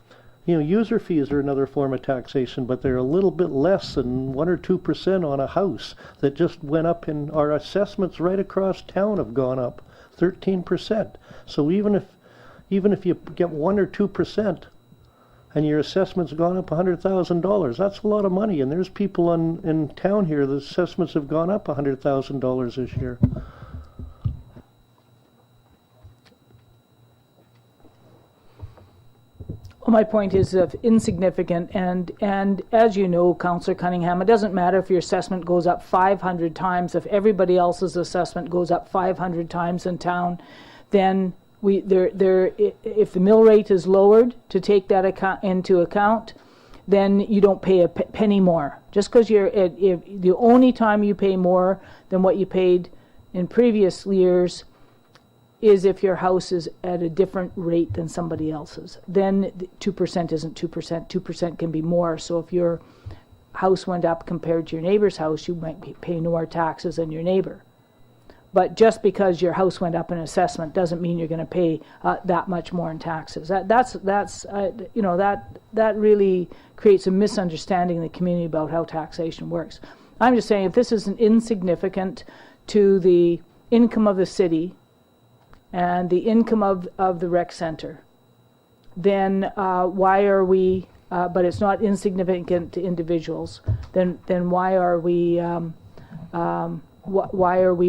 You know, user fees are another form of taxation, but they're a little bit less than 1 or 2% on a house that just went up. In our assessments right across town have gone up 13%. So even if you get 1 or 2% and your assessment's gone up $100,000, that's a lot of money. And there's people in town here, the assessments have gone up $100,000 this year. My point is of insignificant, and as you know, Councillor Cunningham, it doesn't matter if your assessment goes up 500 times. If everybody else's assessment goes up 500 times in town, then if the mill rate is lowered to take that into account, then you don't pay a penny more. Just because the only time you pay more than what you paid in previous years is if your house is at a different rate than somebody else's. Then 2% isn't 2%. 2% can be more. So if your house went up compared to your neighbor's house, you might pay more taxes than your neighbor. But just because your house went up in assessment doesn't mean you're going to pay that much more in taxes. That really creates a misunderstanding in the community about how taxation works. I'm just saying, if this isn't insignificant to the income of the city and the income of the rec center, then why are we, but it's not insignificant to individuals, then why are we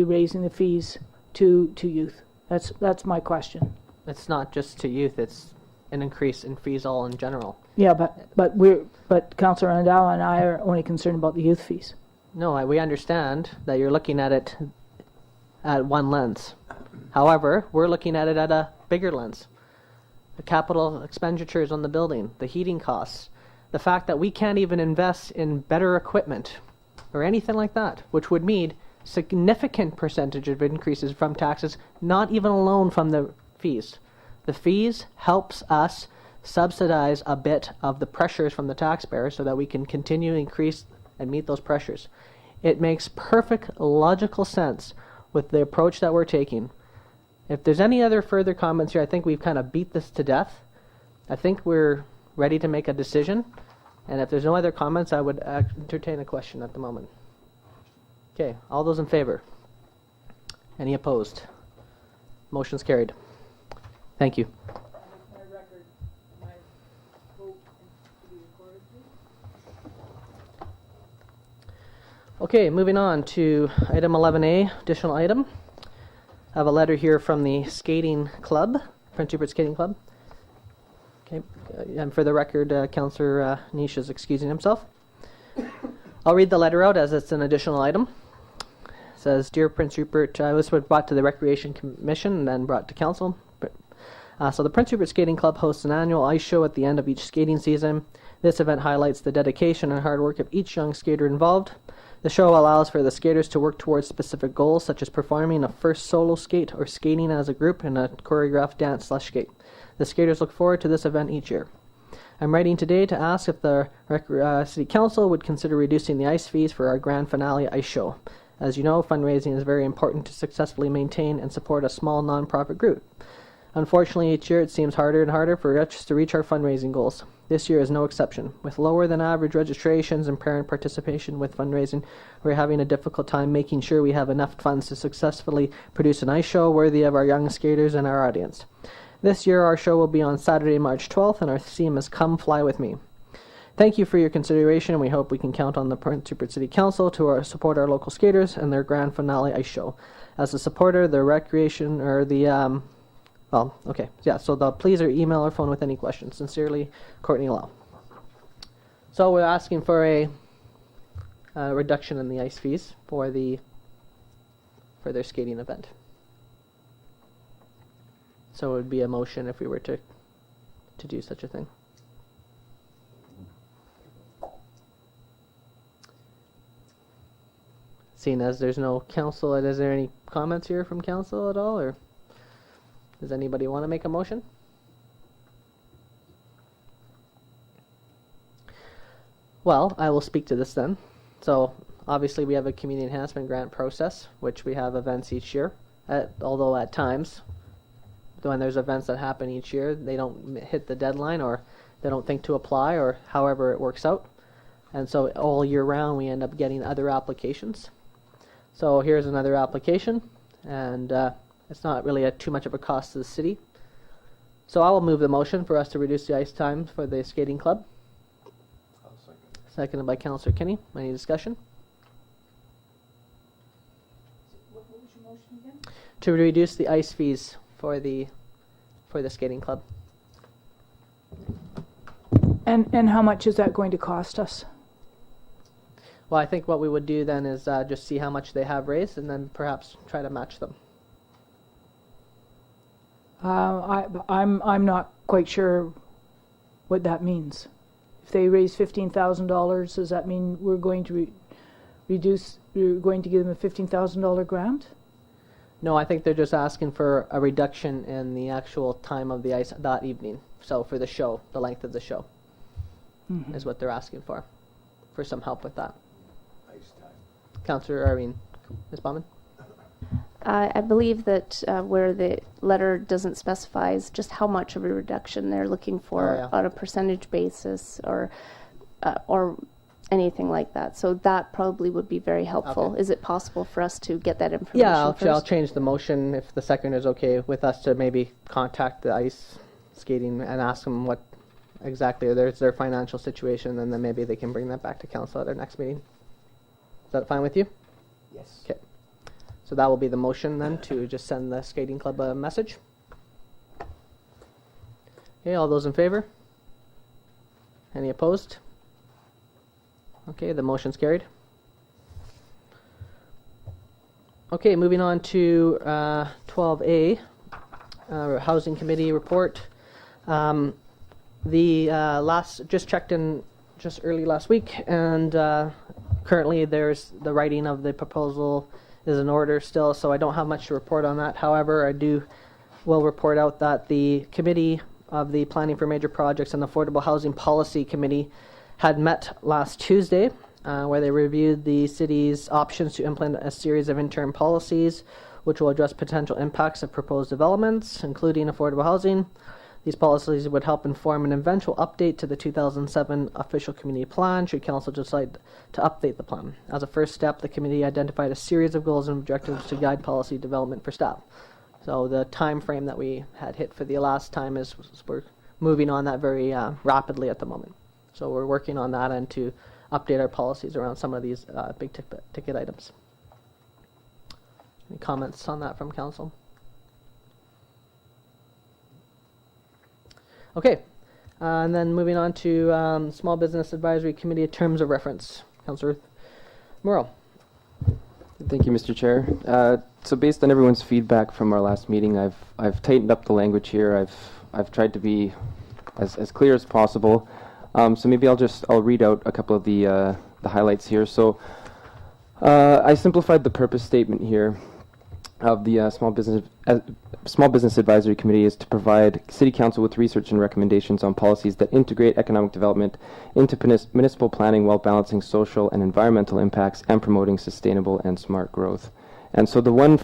raising the fees to youth? That's my question. It's not just to youth, it's an increase in fees all in general. Yeah, but Councillor Randall and I are only concerned about the youth fees. No, we understand that you're looking at it at one lens. However, we're looking at it at a bigger lens. The capital expenditures on the building, the heating costs, the fact that we can't even invest in better equipment or anything like that, which would mean significant percentage of increases from taxes, not even alone from the fees. The fees helps us subsidize a bit of the pressures from the taxpayer so that we can continue to increase and meet those pressures. It makes perfect logical sense with the approach that we're taking. If there's any other further comments here, I think we've kind of beat this to death. I think we're ready to make a decision. And if there's no other comments, I would entertain a question at the moment. Okay, all those in favor? Any opposed? Motion's carried. Thank you. Okay, moving on to item 11A, additional item. I have a letter here from the skating club, Prince Rupert Skating Club. Okay, and for the record, Councillor Niche is excusing himself. I'll read the letter out as it's an additional item. It says, Dear Prince Rupert, this was brought to the Recreation Commission and then brought to Council. So the Prince Rupert Skating Club hosts an annual ice show at the end of each skating season. This event highlights the dedication and hard work of each young skater involved. The show allows for the skaters to work towards specific goals, such as performing a first solo skate or skating as a group in a choreographed dance/skate. The skaters look forward to this event each year. I'm writing today to ask if the City Council would consider reducing the ice fees for our grand finale ice show. As you know, fundraising is very important to successfully maintain and support a small non-profit group. Unfortunately, each year it seems harder and harder for us to reach our fundraising goals. This year is no exception. With lower than average registrations and parent participation with fundraising, we're having a difficult time making sure we have enough funds to successfully produce an ice show worthy of our young skaters and our audience. This year our show will be on Saturday, March 12th, and our theme is Come Fly With Me. Thank you for your consideration, and we hope we can count on the Prince Rupert City Council to support our local skaters and their grand finale ice show. As a supporter, the recreation, or the, please email or phone with any questions. Sincerely, Courtney Lau. So we're asking for a reduction in the ice fees for their skating event. So it would be a motion if we were to do such a thing. Seeing as there's no council, is there any comments here from council at all, or does anybody want to make a motion? Well, I will speak to this then. So obviously we have a community enhancement grant process, which we have events each year. Although at times, when there's events that happen each year, they don't hit the deadline, or they don't think to apply, or however it works out. And so all year round we end up getting other applications. So here's another application, and it's not really too much of a cost to the city. So I will move the motion for us to reduce the ice time for the skating club. I'll second. Seconded by Councillor Kinney. Any discussion? What was your motion again? To reduce the ice fees for the skating club. And how much is that going to cost us? Well, I think what we would do then is just see how much they have raised, and then perhaps try to match them. I'm not quite sure what that means. If they raise $15,000, does that mean we're going to reduce? We're going to give them a $15,000 grant? No, I think they're just asking for a reduction in the actual time of the ice that evening. So for the show, the length of the show, is what they're asking for some help with that. Ice time. Ms. Baumann? I believe that where the letter doesn't specify is just how much of a reduction they're looking for on a percentage basis or anything like that. So that probably would be very helpful. Okay. Is it possible for us to get that information first? I'll change the motion if the second is okay with us to maybe contact the ice skating and ask them what exactly is their financial situation, and then maybe they can bring that back to council at our next meeting. Is that fine with you? Yes. Okay. So that will be the motion then, to just send the skating club a message. Okay, all those in favor? Any opposed? Okay, the motion's carried. Okay, moving on to 12A, Housing Committee report. Just checked in just early last week, and currently there's the writing of the proposal is in order still, so I don't have much to report on that. However, will report out that the committee of the Planning for Major Projects and Affordable Housing Policy Committee had met last Tuesday, where they reviewed the city's options to implement a series of interim policies which will address potential impacts of proposed developments, including affordable housing. These policies would help inform an eventual update to the 2007 official community plan should council decide to update the plan. As a first step, the committee identified a series of goals and objectives to guide policy development for staff. So the time frame that we had hit for the last time is we're moving on that very rapidly at the moment. So we're working on that and to update our policies around some of these big ticket items. Any comments on that from council? Okay, and then moving on to Small Business Advisory Committee terms of reference. Councillor Murrow. Thank you, Mr. Chair. So based on everyone's feedback from our last meeting, I've tightened up the language here. I've tried to be as clear as possible. So maybe I'll read out a couple of the highlights here. So I simplified the purpose statement here of the Small Business Advisory Committee is to provide City Council with research and recommendations on policies that integrate economic development into municipal planning while balancing social and environmental impacts and promoting sustainable and smart growth. And so the one,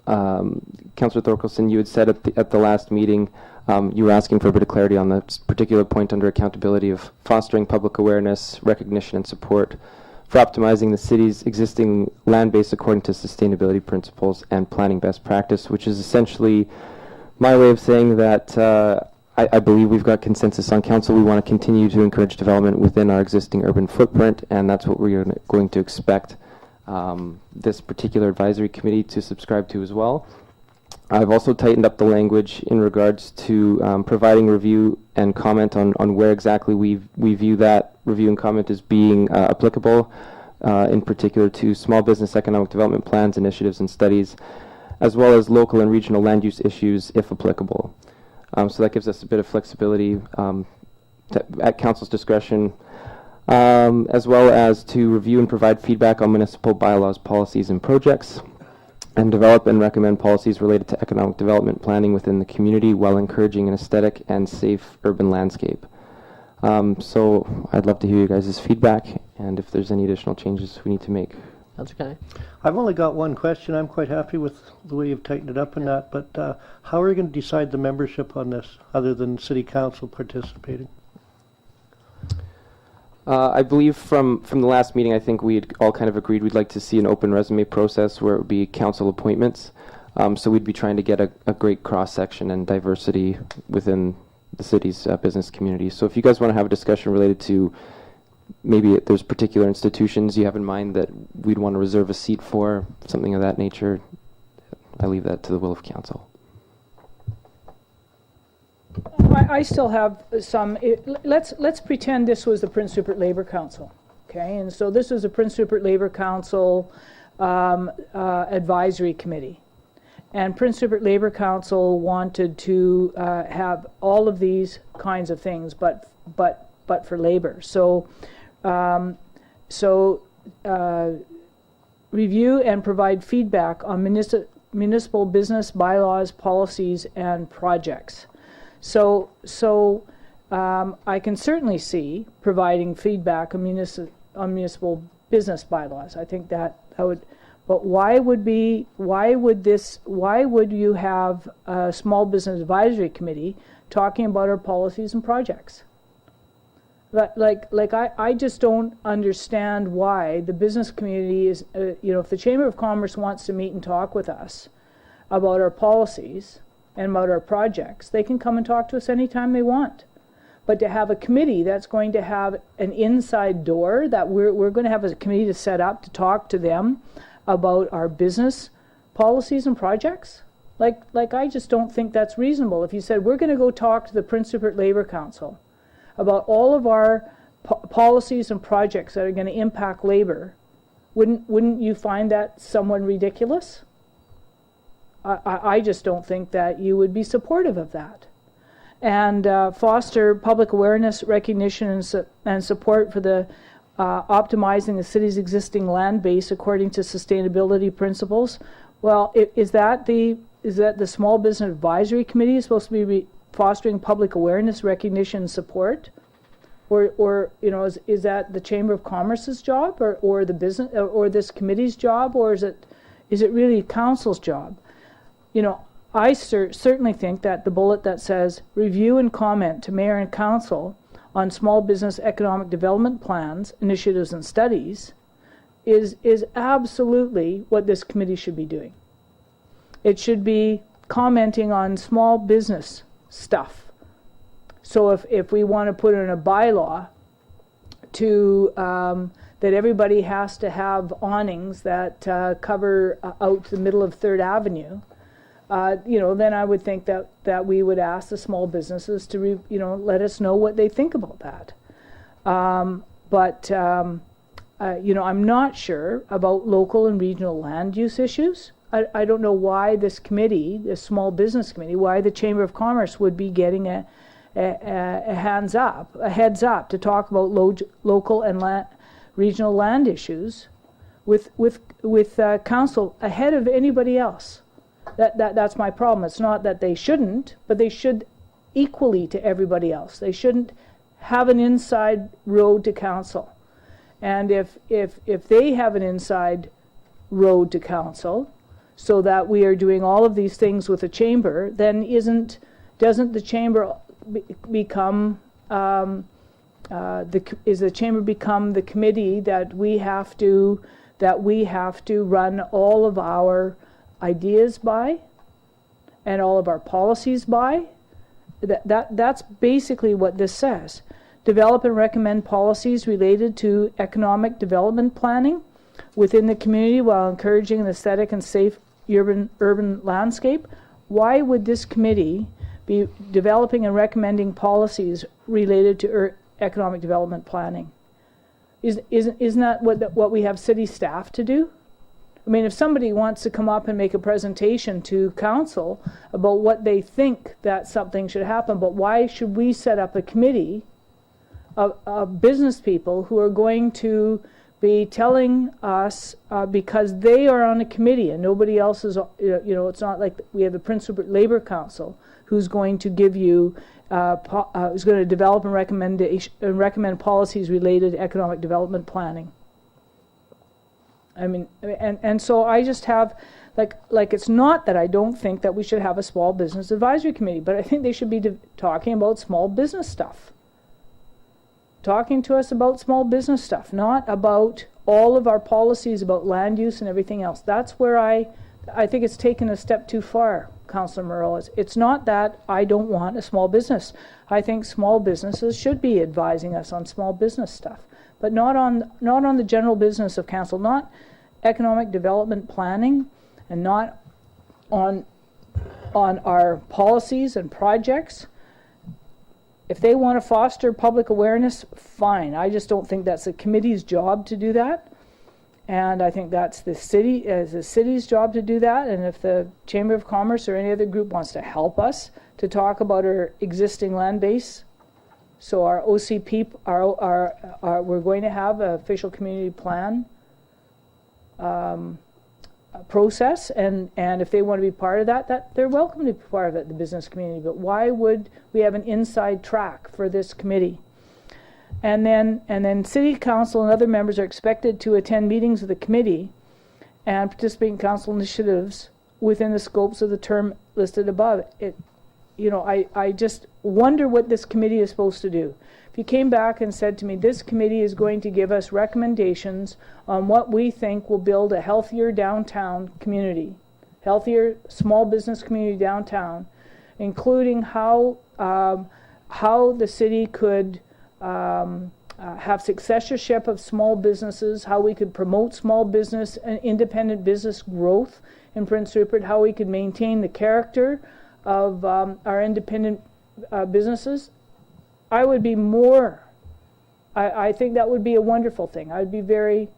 Councillor Thorkelson, you had said at the last meeting, you were asking for a bit of clarity on the particular point under accountability of fostering public awareness, recognition, and support for optimizing the city's existing land base according to sustainability principles and planning best practice, which is essentially my way of saying that I believe we've got consensus on council. We want to continue to encourage development within our existing urban footprint, and that's what we're going to expect this particular advisory committee to subscribe to as well. I've also tightened up the language in regards to providing review and comment on where exactly we view that review and comment as being applicable, in particular to small business economic development plans, initiatives, and studies, as well as local and regional land use issues, if applicable. So that gives us a bit of flexibility at council's discretion, as well as to review and provide feedback on municipal bylaws, policies, and projects, and develop and recommend policies related to economic development planning within the community while encouraging an aesthetic and safe urban landscape. So I'd love to hear you guys' feedback and if there's any additional changes we need to make. That's okay. I've only got one question. I'm quite happy with the way you've tightened it up in that, but how are you going to decide the membership on this other than City Council participating? I believe from the last meeting, I think we had all kind of agreed we'd like to see an open resume process where it would be council appointments. So we'd be trying to get a great cross-section and diversity within the city's business community. So if you guys want to have a discussion related to maybe there's particular institutions you have in mind that we'd want to reserve a seat for, something of that nature, I leave that to the will of council. I still have some. Let's pretend this was the Prince Rupert Labour Council, okay? And so this is the Prince Rupert Labour Council advisory committee, and Prince Rupert Labour Council wanted to have all of these kinds of things, but for labor. So review and provide feedback on municipal business bylaws, policies, and projects. So I can certainly see providing feedback on municipal business bylaws. I think that would, but why would you have a small business advisory committee talking about our policies and projects? I just don't understand why the business community is, if the Chamber of Commerce wants to meet and talk with us about our policies and about our projects, they can come and talk to us anytime they want. But to have a committee that's going to have an inside door, that we're going to have a committee to set up to talk to them about our business policies and projects, I just don't think that's reasonable. If you said, we're going to go talk to the Prince Rupert Labour Council about all of our policies and projects that are going to impact labor Wouldn't you find that somewhat ridiculous? I just don't think that you would be supportive of that. And foster public awareness, recognition, and support for the optimizing the city's existing land base according to sustainability principles. Well, is that the Small Business Advisory Committee is supposed to be fostering public awareness, recognition, and support? Or is that the Chamber of Commerce's job, or the business, or this committee's job, or is it really council's job? I certainly think that the bullet that says review and comment to mayor and council on small business economic development plans, initiatives, and studies is absolutely what this committee should be doing. It should be commenting on small business stuff. So if we want to put in a bylaw to that everybody has to have awnings that cover out the middle of 3rd Avenue, then I would think that we would ask the small businesses to let us know what they think about that. But I'm not sure about local and regional land use issues. I don't know why this committee, this small business committee, why the Chamber of Commerce would be getting a heads up to talk about local and regional land issues with council ahead of anybody else. That's my problem. It's not that they shouldn't, but they should equally to everybody else. They shouldn't have an inside road to council. And if they have an inside road to council, so that we are doing all of these things with the chamber, then doesn't the chamber become is the chamber become the committee that we have to run all of our ideas by and all of our policies by? That's basically what this says. Develop and recommend policies related to economic development planning within the community while encouraging an aesthetic and safe urban landscape. Why would this committee be developing and recommending policies related to economic development planning? Isn't that what we have city staff to do? I mean, if somebody wants to come up and make a presentation to council about what they think that something should happen, but why should we set up a committee of business people who are going to be telling us, because they are on a committee and nobody else is, it's not like we have the Prince Rupert Labour Council who's going to give you, who's going to develop and recommend policies related to economic development planning. I mean, and so I just have, like it's not that I don't think that we should have a small business advisory committee, but I think they should be talking about small business stuff. Talking to us about small business stuff, not about all of our policies about land use and everything else. That's where I think it's taken a step too far, Councillor Murrow. It's not that I don't want a small business. I think small businesses should be advising us on small business stuff, but not on the general business of council, not economic development planning, and not on our policies and projects. If they want to foster public awareness, fine. I just don't think that's the committee's job to do that. And I think that's the city's job to do that. And if the Chamber of Commerce or any other group wants to help us to talk about our existing land base, so our OCP, we're going to have an official community plan process, and if they want to be part of that they're welcome to be part of it, the business community. But why would we have an inside track for this committee? And then city council and other members are expected to attend meetings of the committee and participate in council initiatives within the scopes of the term listed above. I just wonder what this committee is supposed to do. If you came back and said to me, this committee is going to give us recommendations on what we think will build a healthier downtown community, healthier small business community downtown, including how the city could have successorship of small businesses, how we could promote small business and independent business growth in Prince Rupert, how we could maintain the character of our independent businesses, I would be more, I think that would be a wonderful thing. I'd be very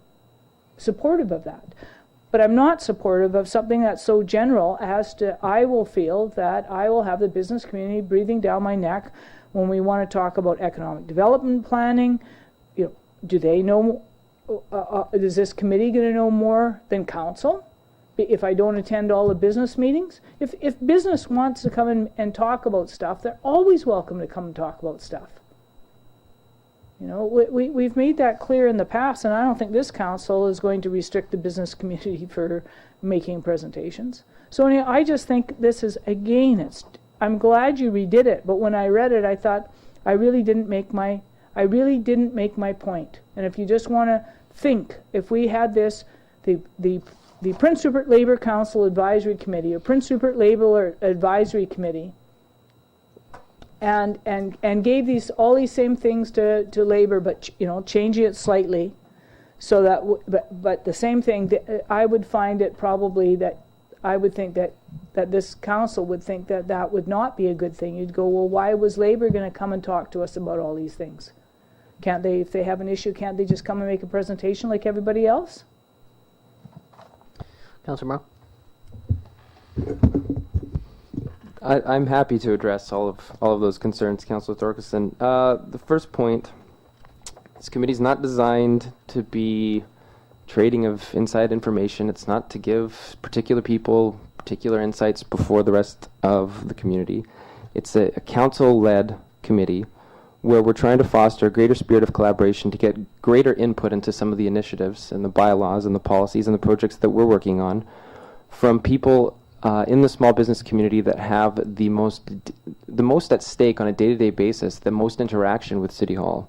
supportive of that. But I'm not supportive of something that's so general as to, I will feel that I will have the business community breathing down my neck when we want to talk about economic development planning. You know, do they know, is this committee going to know more than council if I don't attend all the business meetings? If business wants to come in and talk about stuff, they're always welcome to come and talk about stuff. You know, we've made that clear in the past, and I don't think this council is going to restrict the business community for making presentations. So anyway, I just think this is, again, I'm glad you redid it, but when I read it, I thought I really didn't make my point. And if you just want to think, if we had this, the Prince Rupert Labour Council Advisory Committee or Prince Rupert Labour Advisory Committee, and gave all these same things to Labour, but changing it slightly, so that but the same thing, I would find it probably that I would think that this council would think that would not be a good thing. You'd go, well, why was Labour going to come and talk to us about all these things? Can't they, if they have an issue, can't they just come and make a presentation like everybody else? Councillor Morrow? I'm happy to address all of those concerns, Councillor Thorkelson. The first point, this committee is not designed to be trading of inside information. It's not to give particular people particular insights before the rest of the community. It's a council-led committee where we're trying to foster a greater spirit of collaboration to get greater input into some of the initiatives and the bylaws and the policies and the projects that we're working on from people in the small business community that have the most at stake on a day-to-day basis, the most interaction with City Hall.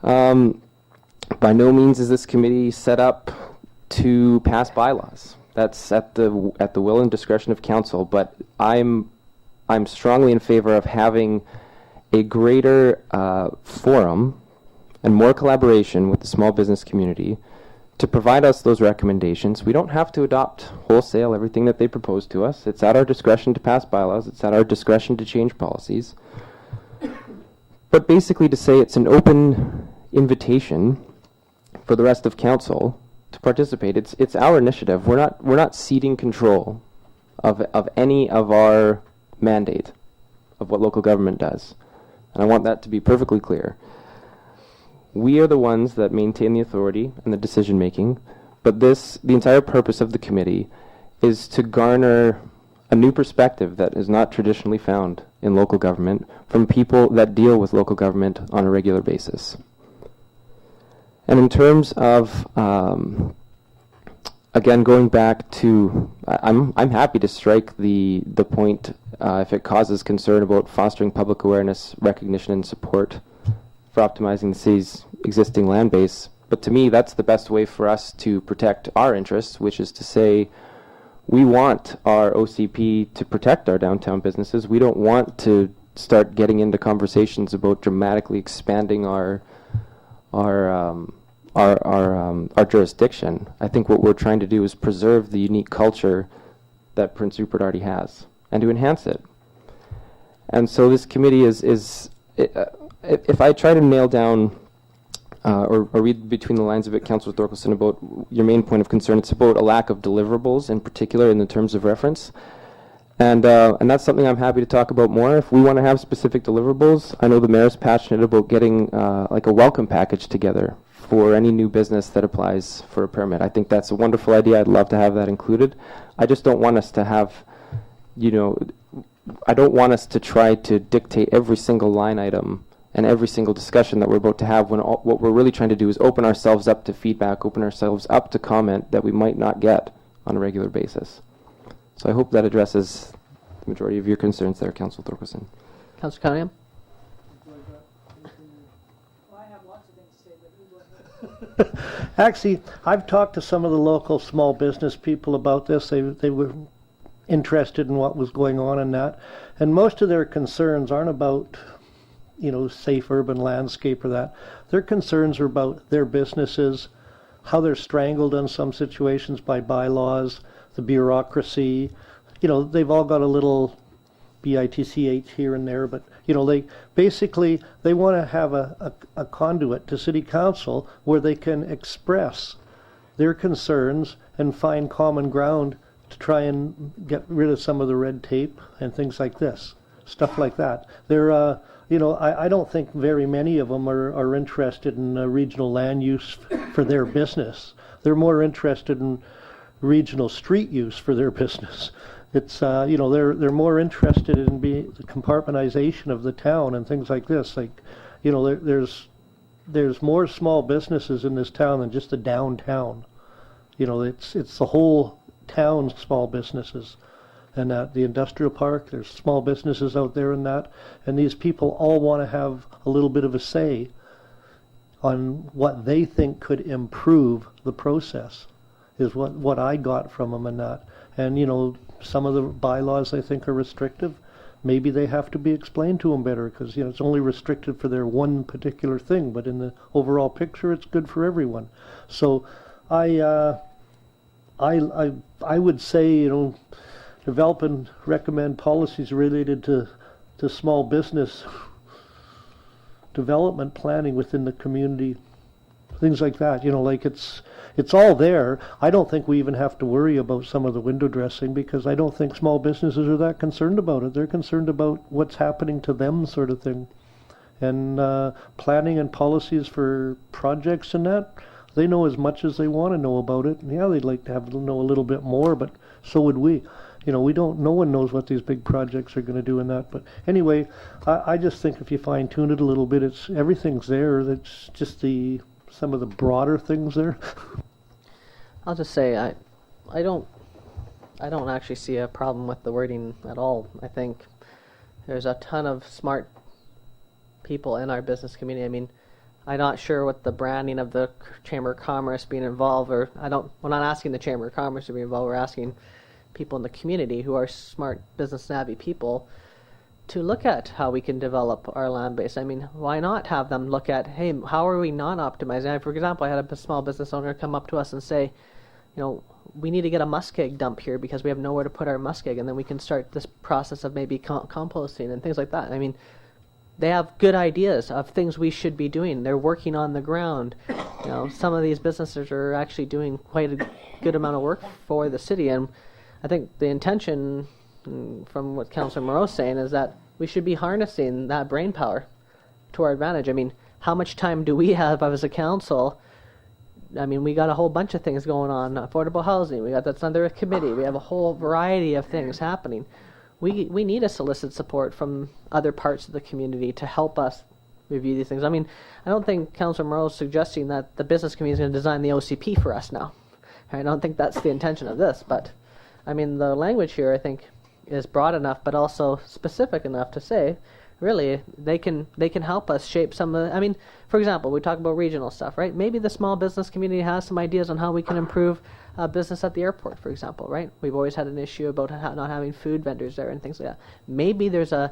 By no means is this committee set up to pass bylaws. That's at the will and discretion of council. But I'm strongly in favor of having a greater forum and more collaboration with the small business community to provide us those recommendations. We don't have to adopt wholesale everything that they propose to us. It's at our discretion to pass bylaws. It's at our discretion to change policies. But basically to say it's an open invitation for the rest of council to participate. It's our initiative. We're not ceding control of any of our mandate of what local government does. And I want that to be perfectly clear. We are the ones that maintain the authority and the decision making, but the entire purpose of the committee is to garner a new perspective that is not traditionally found in local government from people that deal with local government on a regular basis. And in terms of, again, going back to, I'm happy to strike the point if it causes concern about fostering public awareness, recognition, and support for optimizing the city's existing land base. But to me, that's the best way for us to protect our interests, which is to say we want our OCP to protect our downtown businesses. We don't want to start getting into conversations about dramatically expanding our jurisdiction. I think what we're trying to do is preserve the unique culture that Prince Rupert already has and to enhance it. And so this committee is if I try to nail down or read between the lines of it, Councillor Thorkelson, about your main point of concern, it's about a lack of deliverables in particular in the terms of reference. And that's something I'm happy to talk about more. If we want to have specific deliverables, I know the mayor's passionate about getting like a welcome package together for any new business that applies for a permit. I think that's a wonderful idea. I'd love to have that included. I just don't want us to have, I don't want us to try to dictate every single line item and every single discussion that we're about to have when what we're really trying to do is open ourselves up to feedback, open ourselves up to comment that we might not get on a regular basis. So I hope that addresses the majority of your concerns there, Councillor Thorkelson. Councillor Cunningham? Actually, I've talked to some of the local small business people about this. They were interested in what was going on in that. And most of their concerns aren't about, safe urban landscape or that. Their concerns are about their businesses, how they're strangled in some situations by bylaws, the bureaucracy. They've all got a little BITCH here and there, but they want to have a conduit to city council where they can express their concerns and find common ground to try and get rid of some of the red tape and things like this, stuff like that. They're, you know, I don't think very many of them are interested in regional land use for their business. They're more interested in regional street use for their business. It's, you know, they're more interested in the compartmentalization of the town and things like this. Like, you know, there's more small businesses in this town than just the downtown. You know, it's the whole town's small businesses. And the industrial park, there's small businesses out there and that. And these people all want to have a little bit of a say on what they think could improve the process, is what I got from them and that. And, you know, some of the bylaws I think are restrictive. Maybe they have to be explained to them better, because, you know, it's only restricted for their one particular thing, but in the overall picture, it's good for everyone. So I would say, you know, develop and recommend policies related to small business development planning within the community, things like that. You know, like it's all there. I don't think we even have to worry about some of the window dressing, because I don't think small businesses are that concerned about it. They're concerned about what's happening to them, sort of thing. And planning and policies for projects and that, they know as much as they want to know about it. And yeah, they'd like to know a little bit more, but so would we. You know, no one knows what these big projects are going to do in that. But anyway, I just think if you fine tune it a little bit, everything's there. That's just some of the broader things there. I'll just say I don't actually see a problem with the wording at all. I think there's a ton of smart people in our business community. I mean, I'm not sure what the branding of the Chamber of Commerce being involved, we're not asking the Chamber of Commerce to be involved. We're asking people in the community who are smart, business savvy people to look at how we can develop our land base. I mean, why not have them look at, hey, how are we not optimizing? For example, I had a small business owner come up to us and say, you know, we need to get a muskeg dump here because we have nowhere to put our muskeg, and then we can start this process of maybe composting and things like that. I mean, they have good ideas of things we should be doing. They're working on the ground. You know, some of these businesses are actually doing quite a good amount of work for the city, and I think the intention from what Councillor Moreau's saying is that we should be harnessing that brain power to our advantage. I mean, how much time do we have as a council? I mean, we got a whole bunch of things going on. Affordable housing, we got that's under a committee. We have a whole variety of things happening. We need to solicit support from other parts of the community to help us review these things. I mean, I don't think Councillor Moreau's suggesting that the business community is going to design the OCP for us now. I don't think that's the intention of this, but I mean, the language here, I think, is broad enough, but also specific enough to say, really, they can help us shape some of the, I mean, for example, we talk about regional stuff, right? Maybe the small business community has some ideas on how we can improve business at the airport, for example, right? We've always had an issue about not having food vendors there and things like that. Maybe there's a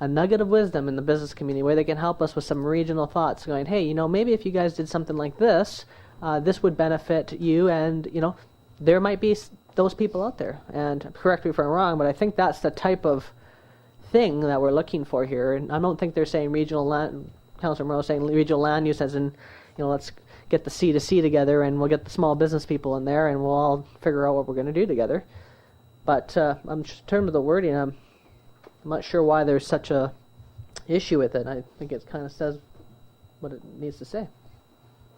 nugget of wisdom in the business community where they can help us with some regional thoughts, going, hey, you know, maybe if you guys did something like this, this would benefit you, and, you know, there might be those people out there. And correct me if I'm wrong, but I think that's the type of thing that we're looking for here. And I don't think they're saying regional land, Councillor Moreau saying regional land use as in, you know, let's get the C to C together and we'll get the small business people in there and we'll all figure out what we're going to do together. But in terms of the wording, I'm not sure why there's such a issue with it. I think it kind of says what it needs to say.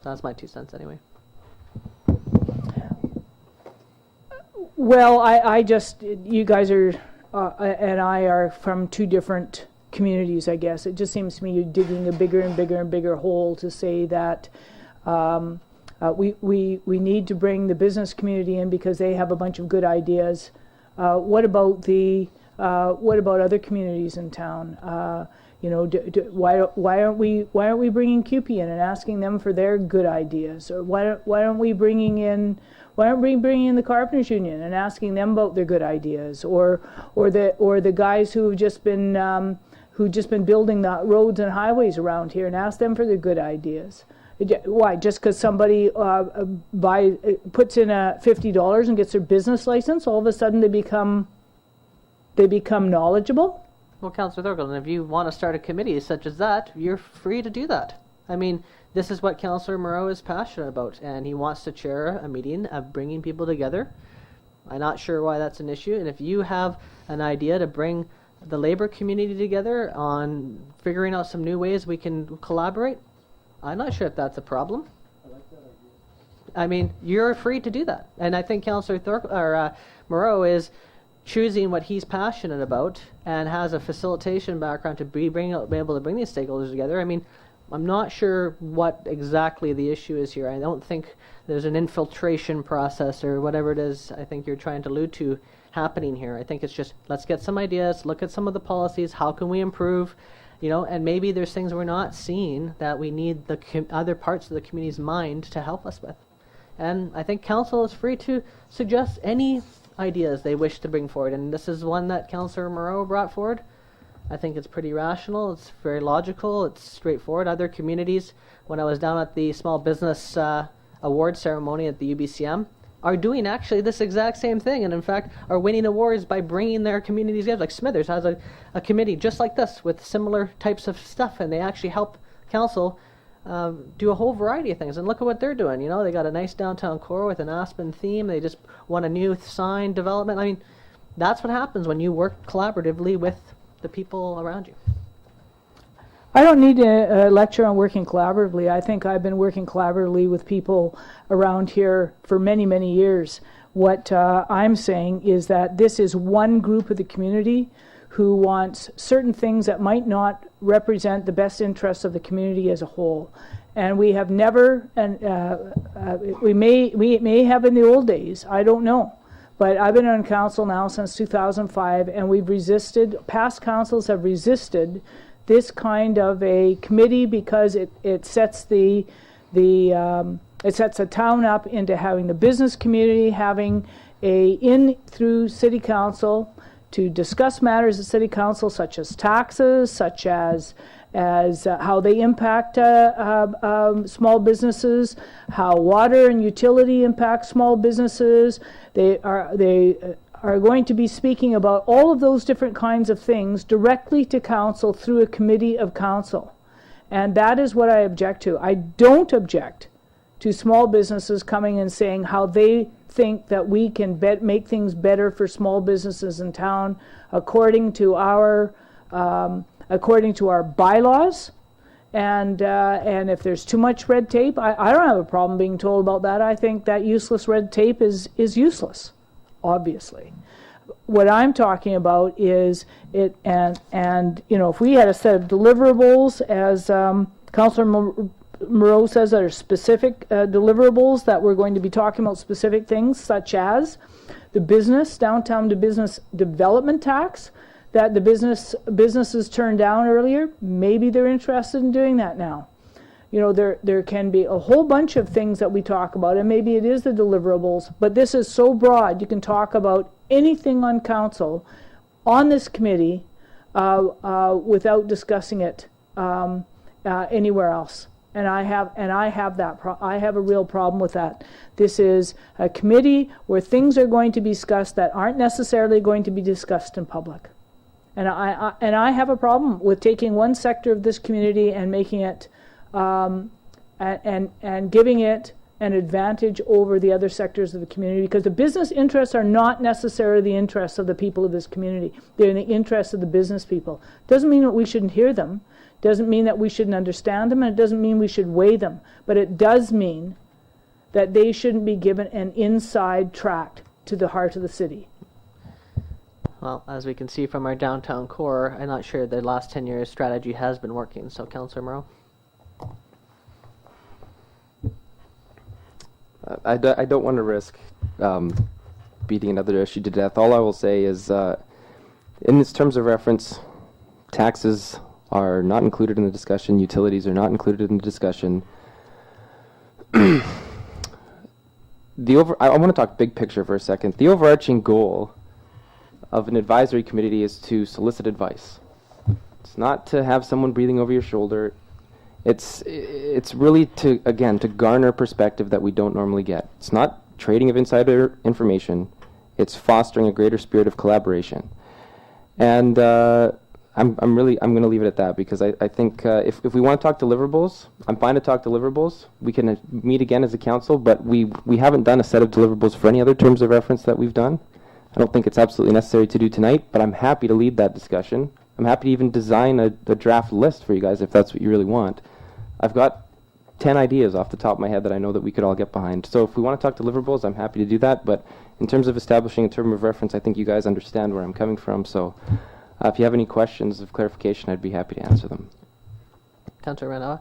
That's my 2 cents anyway. Well, I just, you guys are, and I are from two different communities, I guess. It just seems to me you're digging a bigger and bigger and bigger hole to say that we need to bring the business community in because they have a bunch of good ideas. What about other communities in town? You know, why aren't we bringing CUPE in and asking them for their good ideas? Or why aren't we bringing in the Carpenters Union and asking them about their good ideas? Or the guys who've just been building the roads and highways around here and ask them for their good ideas? Why? Just because somebody puts in $50 and gets their business license, all of a sudden they become knowledgeable? Well, Councillor Thurgood, if you want to start a committee such as that, you're free to do that. I mean, this is what Councillor Moreau is passionate about, and he wants to chair a meeting of bringing people together. I'm not sure why that's an issue, and if you have an idea to bring the labor community together on figuring out some new ways we can collaborate, I'm not sure if that's a problem. I mean, you're free to do that. And I think Councillor Moreau is choosing what he's passionate about and has a facilitation background to be able to bring these stakeholders together. I mean, I'm not sure what exactly the issue is here. I don't think there's an infiltration process or whatever it is I think you're trying to allude to happening here. I think it's just, let's get some ideas, look at some of the policies, how can we improve, and maybe there's things we're not seeing that we need the other parts of the community's mind to help us with. And I think council is free to suggest any ideas they wish to bring forward. And this is one that Councillor Moreau brought forward. I think it's pretty rational. It's very logical. It's straightforward. Other communities, when I was down at the small business award ceremony at the UBCM, are doing actually this exact same thing. And in fact, are winning awards by bringing their communities together. Like Smithers has a committee just like this with similar types of stuff. And they actually help council do a whole variety of things, and look at what they're doing. They got a nice downtown core with an Aspen theme. They just won a new sign development. I mean, that's what happens when you work collaboratively with the people around you. I don't need a lecture on working collaboratively. I think I've been working collaboratively with people around here for many, many years. What I'm saying is that this is one group of the community who wants certain things that might not represent the best interests of the community as a whole. And we have never, and we may have in the old days, I don't know. But I've been on council now since 2005, and we've resisted, past councils have resisted this kind of a committee because it sets it sets a town up into having the business community having through city council to discuss matters at city council, such as taxes, such as how they impact small businesses, how water and utility impact small businesses. They are going to be speaking about all of those different kinds of things directly to council through a committee of council. And that is what I object to. I don't object to small businesses coming and saying how they think that we can make things better for small businesses in town according to our bylaws. And if there's too much red tape, I don't have a problem being told about that. I think that useless red tape is useless, obviously. What I'm talking about is it, and if we had a set of deliverables, as Councillor Moreau says, that are specific deliverables that we're going to be talking about specific things, such as the downtown business development tax that the businesses turned down earlier. Maybe they're interested in doing that now. There can be a whole bunch of things that we talk about, and maybe it is the deliverables, but this is so broad. You can talk about anything on council, on this committee, without discussing it anywhere else. And I have I have a real problem with that. This is a committee where things are going to be discussed that aren't necessarily going to be discussed in public. And I have a problem with taking one sector of this community and making it and giving it an advantage over the other sectors of the community, because the business interests are not necessarily the interests of the people of this community. They're in the interests of the business people. Doesn't mean that we shouldn't hear them. Doesn't mean that we shouldn't understand them, and it doesn't mean we should weigh them. But it does mean that they shouldn't be given an inside track to the heart of the city. Well, as we can see from our downtown core, I'm not sure the last 10 years strategy has been working. So, Councillor Moreau? I don't want to risk beating another issue to death. All I will say is, in this terms of reference, taxes are not included in the discussion. Utilities are not included in the discussion. I want to talk big picture for a second. The overarching goal of an advisory committee is to solicit advice. It's not to have someone breathing over your shoulder. It's really to garner perspective that we don't normally get. It's not trading of insider information. It's fostering a greater spirit of collaboration. And I'm going to leave it at that because I think if we want to talk deliverables, I'm fine to talk deliverables. We can meet again as a council, but we haven't done a set of deliverables for any other terms of reference that we've done. I don't think it's absolutely necessary to do tonight, but I'm happy to lead that discussion. I'm happy to even design a draft list for you guys if that's what you really want. I've got 10 ideas off the top of my head that I know that we could all get behind. So if we want to talk deliverables, I'm happy to do that, but in terms of establishing a term of reference, I think you guys understand where I'm coming from, so if you have any questions of clarification, I'd be happy to answer them. Councillor Ranawa?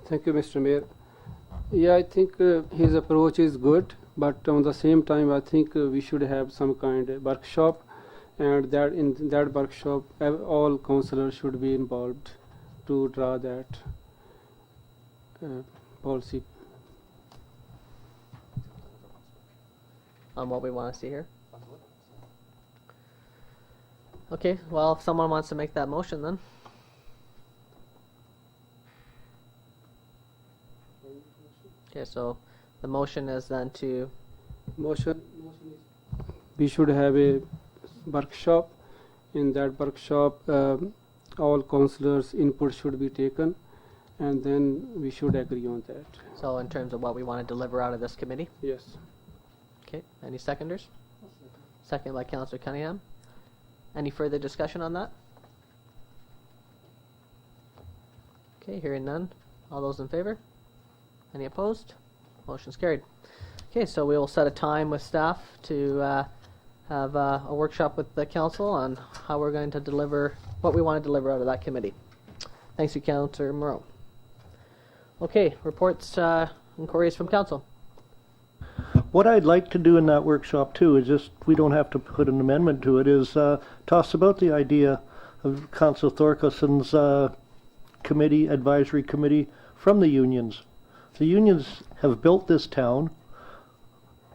Thank you, Mr. Mayor. Yeah, I think his approach is good, but on the same time, I think we should have some kind of workshop, and that in that workshop, all councillors should be involved to draw that policy. On what we want to see here? Okay, well, if someone wants to make that motion then. Okay, so the motion is then to... Motion is we should have a workshop. In that workshop, all councillors' input should be taken, and then we should agree on that. So in terms of what we want to deliver out of this committee? Yes. Okay, any seconders? Second by Councillor Cunningham. Any further discussion on that? Okay, hearing none. All those in favor? Any opposed? Motion's carried. Okay, so we will set a time with staff to have a workshop with the council on how we're going to deliver, what we want to deliver out of that committee. Thanks to Councillor Moreau. Okay, reports and queries from council. What I'd like to do in that workshop too is just, we don't have to put an amendment to it, is toss about the idea of Councillor Thorkelson's advisory committee from the unions. The unions have built this town.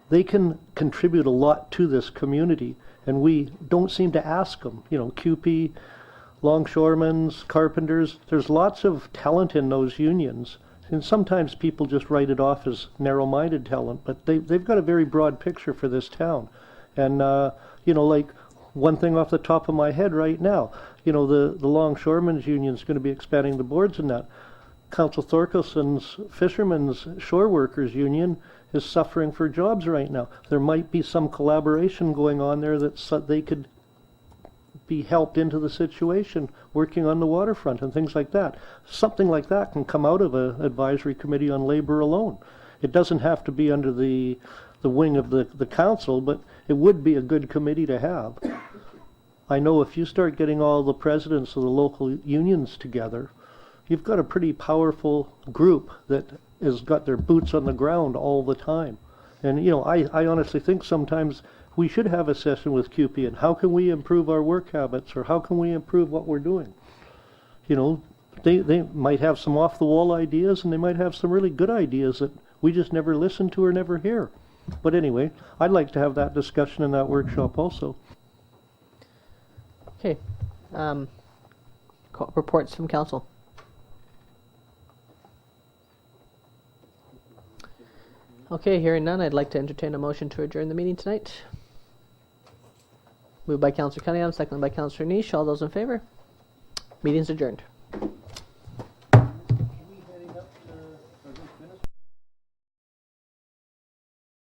They can contribute a lot to this community, and we don't seem to ask them. You know, QP, longshoremen's, carpenters, there's lots of talent in those unions. And sometimes people just write it off as narrow-minded talent, but they've got a very broad picture for this town. And, you know, like one thing off the top of my head right now, you know, the longshoremen's union is going to be expanding the boards in that. Council Thorkelson's Fishermen's Shore Workers Union is suffering for jobs right now. There might be some collaboration going on there that they could be helped into the situation, working on the waterfront and things like that. Something like that can come out of an advisory committee on labor alone. It doesn't have to be under the wing of the council, but it would be a good committee to have. I know if you start getting all the presidents of the local unions together, you've got a pretty powerful group that has got their boots on the ground all the time. And, you know, I honestly think sometimes we should have a session with QP and how can we improve our work habits, or how can we improve what we're doing. You know, they might have some off-the-wall ideas, and they might have some really good ideas that we just never listen to or never hear. But anyway, I'd like to have that discussion in that workshop also. Okay. Reports from council. Okay, hearing none, I'd like to entertain a motion to adjourn the meeting tonight. Moved by Councillor Cunningham, seconded by Councillor Niche. All those in favor? Meeting's adjourned.